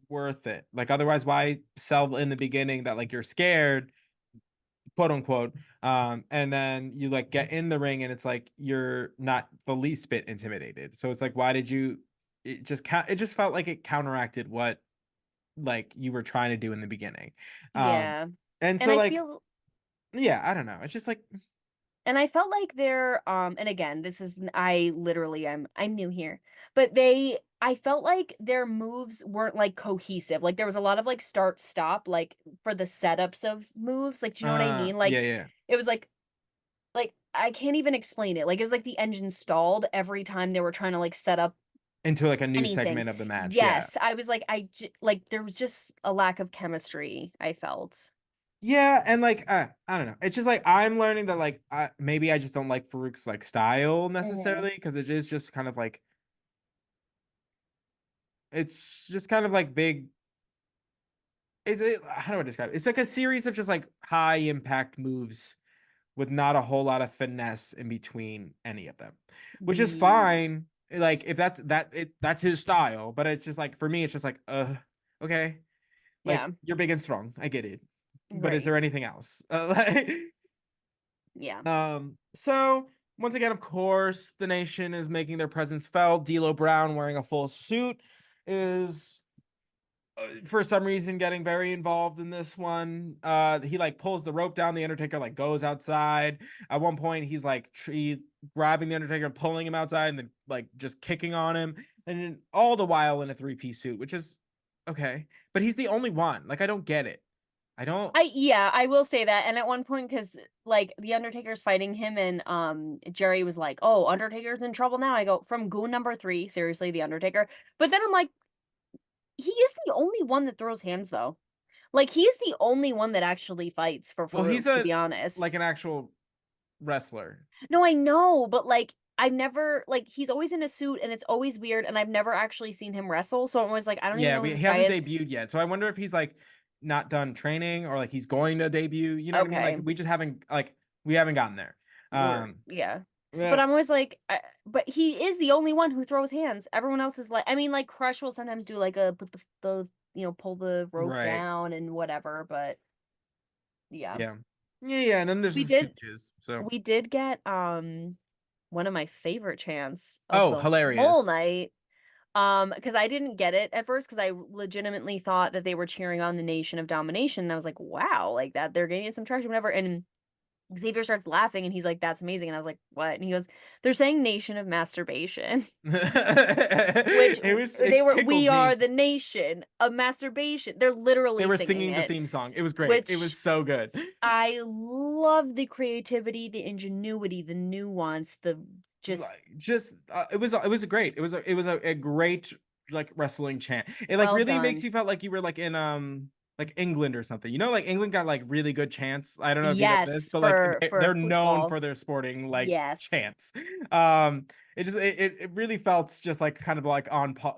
worth it. Like otherwise why sell in the beginning that like you're scared, quote unquote. And then you like get in the ring and it's like you're not the least bit intimidated. So it's like why did you it just felt like it counteracted what like you were trying to do in the beginning. Um Yeah. and And so I like feel yeah, I don't know. It's just like and I felt like they're and again, this is I literally I'm new here. But I felt like their moves weren't like cohesive. Like there was a lot of like start stop like for the setups of moves. Like do you know what I mean? yeah, Like yeah. it was like I can't even explain it. Like it was like the engine stalled every time they were trying to like set up Into like a new anything. segment of the match. Yeah. Yes, I was like like there was just a lack of chemistry, I felt. Yeah, and like I don't know. It's just like I'm learning that like maybe I just don't like Farouk's like style Mhm. necessarily because it is just kind of like it's just kind of like big how do I describe it? It's like a series of just like high impact moves with not a whole lot of finesse in between any of them, which is Mm, fine. Like if that's his style, but it's just like for me, it's just like okay, like yeah, you're big and strong, I get it, but is right. there anything else? Like, Yeah. so once again, of course, the Nation is making their presence felt. D'Lo Brown wearing a full suit is for some reason getting very involved in this one. He like pulls the rope down. The Undertaker like goes outside. At one point, he's like grabbing the Undertaker and pulling him outside, and then like just kicking on him, and then all the while in a 3-piece suit, which is okay. But he's the only one. Like I don't get it. I don't. Yeah, I will say that. And at one point, because like the Undertaker's fighting him, and Jerry was like, "Oh, Undertaker's in trouble now." I go, "From Goon number 3, seriously, the Undertaker." But then I'm like, he is the only one that throws hands, though. Like he's the only one that actually fights for Well, he's Farooq, to a be honest. like an actual wrestler. No, I know, but like I've never like he's always in a suit and it's always weird, and I've never actually seen him wrestle. So I'm always like, I don't even Yeah, know who he this guy hasn't is. debuted yet. So I wonder if he's like not done training or like he's going to debut. You know what I mean? Like Okay. we haven't gotten there. Yeah. But Yeah, I'm always like, but he is the only one who throws hands. Everyone else is like, I mean, like Crush will sometimes do like a put the pull the rope right. down and whatever. But yeah, Yeah. Yeah. And then there's we the did Stooges. So we did get one of my favorite chants of oh, the whole hilarious. night. Because I didn't get it at first because I legitimately thought that they were cheering on the Nation of Domination, and I was like, wow, like that they're getting some traction, whatever. And Xavier starts laughing and he's like, "That's amazing." And I was like, "What?" And he goes, "They're saying Nation of Masturbation." Which It we tickled are me. the nation of masturbation. They're They literally were singing singing the it, theme song. It was great. It was which so good. I love the creativity, the ingenuity, the nuance, the just Like just it was great. It was a great like wrestling chant. It like well really makes done. you felt like you were like England or something. You know, like England got like really good chants. I don't know if you know this, Yes, but like for they're known football. for their sporting like Yes. chants. Um, it really felt just like kind of like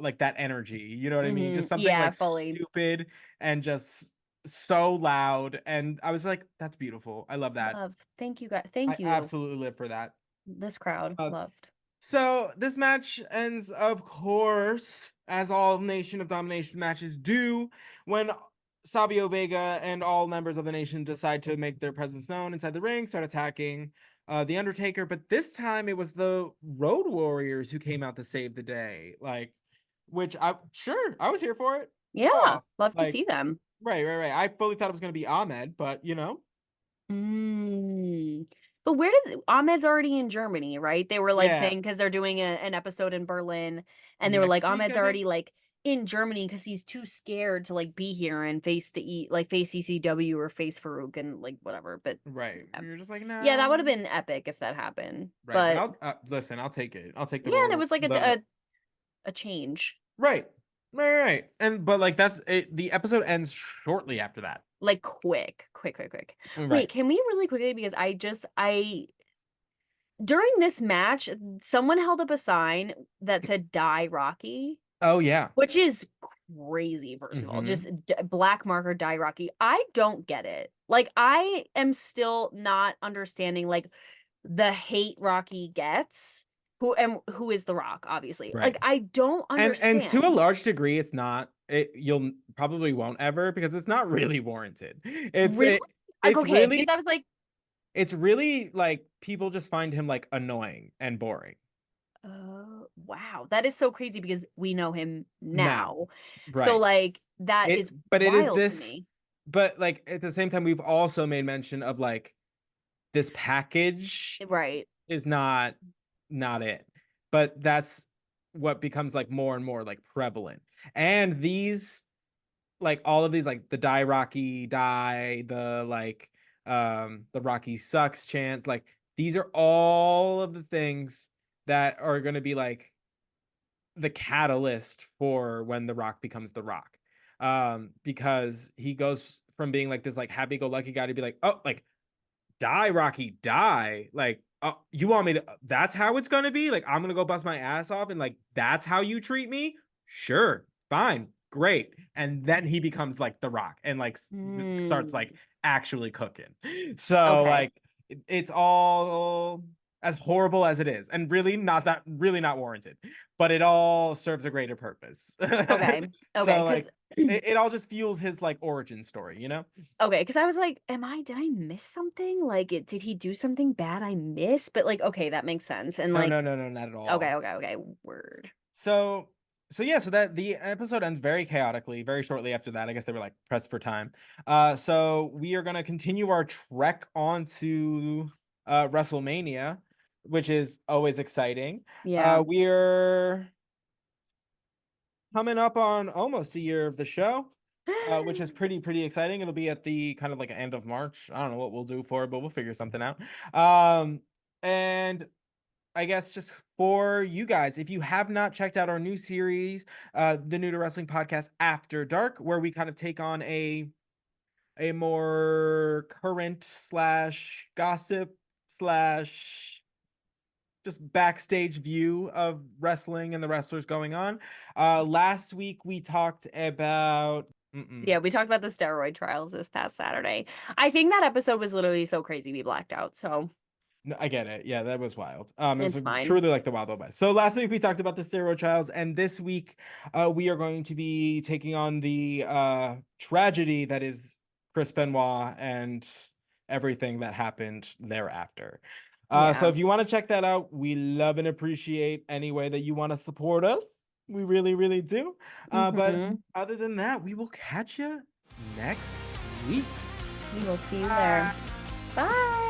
like that energy. You know what I mean? Just something Yeah, like fully. stupid and just so loud. And I was like, that's beautiful. I love that. Love. Thank you guys. I Thank you. absolutely live for that. This crowd Uh, loved. so this match ends, of course, as all Nation of Domination matches do, when Sabio Vega and all members of the Nation decide to make their presence known inside the ring, start attacking the Undertaker. But this time it was the Road Warriors who came out to save the day. Like, which I was here for it. Yeah, Oh, love to like see them. right. I fully thought it was gonna be Ahmed, but Mm. But where did Ahmed's already in Germany, right? They were like yeah, saying because they're doing an episode in Berlin, and they were like next week Ahmed's I think. already like in Germany because he's too scared to like be here and face face ECW or face Farouk and like whatever. But Right. yeah, You're just like, yeah, that would have no. been epic if that happened. Right, but But I'll listen. I'll take it. I'll take yeah, and it was like the a change, right, right. And but like that's it. The episode ends shortly after that. like quick. Wait, Right. can we really quickly because I during this match, someone held up a sign that said "Die Rocky," Oh yeah. which is crazy, first of all. Mm-hmm. Just black marker "Die Rocky." I don't get it. Like, I am still not understanding like the hate Rocky gets. Who is The Rock, obviously. Like, Right. I don't And to a understand. large degree, it's not. You'll probably won't ever because it's not really warranted. It's Really? it. Like, It's okay, really. because I was like, It's really like people just find him like annoying and boring oh, wow. That is so crazy because we know him now. now. So, Right. like, that is But it is wild to this. me. But like at the same time, we've also made mention of like this package Right. is not it. But that's what becomes like more and more like prevalent. And these like all of these like the die Rocky die, the Rocky sucks chance, like these are all of the things that are going to be like the catalyst for when the Rock becomes the Rock. Because he goes from being like this like happy go lucky guy to be like, "Oh, like die Rocky die, like you want me to that's how it's gonna be, like I'm gonna go bust my ass off and like that's how you treat me, sure, fine, great. And then he becomes like The Rock and like starts Mm, like actually cooking. So okay. like it's all as horrible as it is, and really not warranted, but it all serves a greater purpose. Okay. Okay. So Because like it all just fuels his like origin story, you know? okay, because I was like, did I miss something? Like, did he do something bad I missed? But like, okay, that makes sense. And No, no, like, no, no, not at okay, all. okay, okay, word. So yeah, so that the episode ends very chaotically, very shortly after that. I guess they were like pressed for time. So we are gonna continue our trek on to WrestleMania, which is always exciting. Yeah. We're coming up on almost a year of the show, which is pretty exciting. It'll be at the kind of like end of March. I don't know what we'll do for it, but we'll figure something out. And I guess just for you guys, if you have not checked out our new series, the New to Wrestling podcast After Dark, where we kind of take on a more current slash gossip slash just backstage view of wrestling and the wrestlers going on. Last week we talked about Yeah, we talked about the steroid trials this past Saturday. I think that episode was literally so crazy we blacked out. So No, I get it. Yeah, that was wild. It was it's fine. truly like the Wild Wild West. So last week we talked about the steroid trials, and this week we are going to be taking on the tragedy that is Chris Benoit and everything that happened thereafter. So Yeah. if you want to check that out, we love and appreciate any way that you want to support us. We really do. But Mm-hmm. other than that, we will catch you next week. We will see you there. Bye.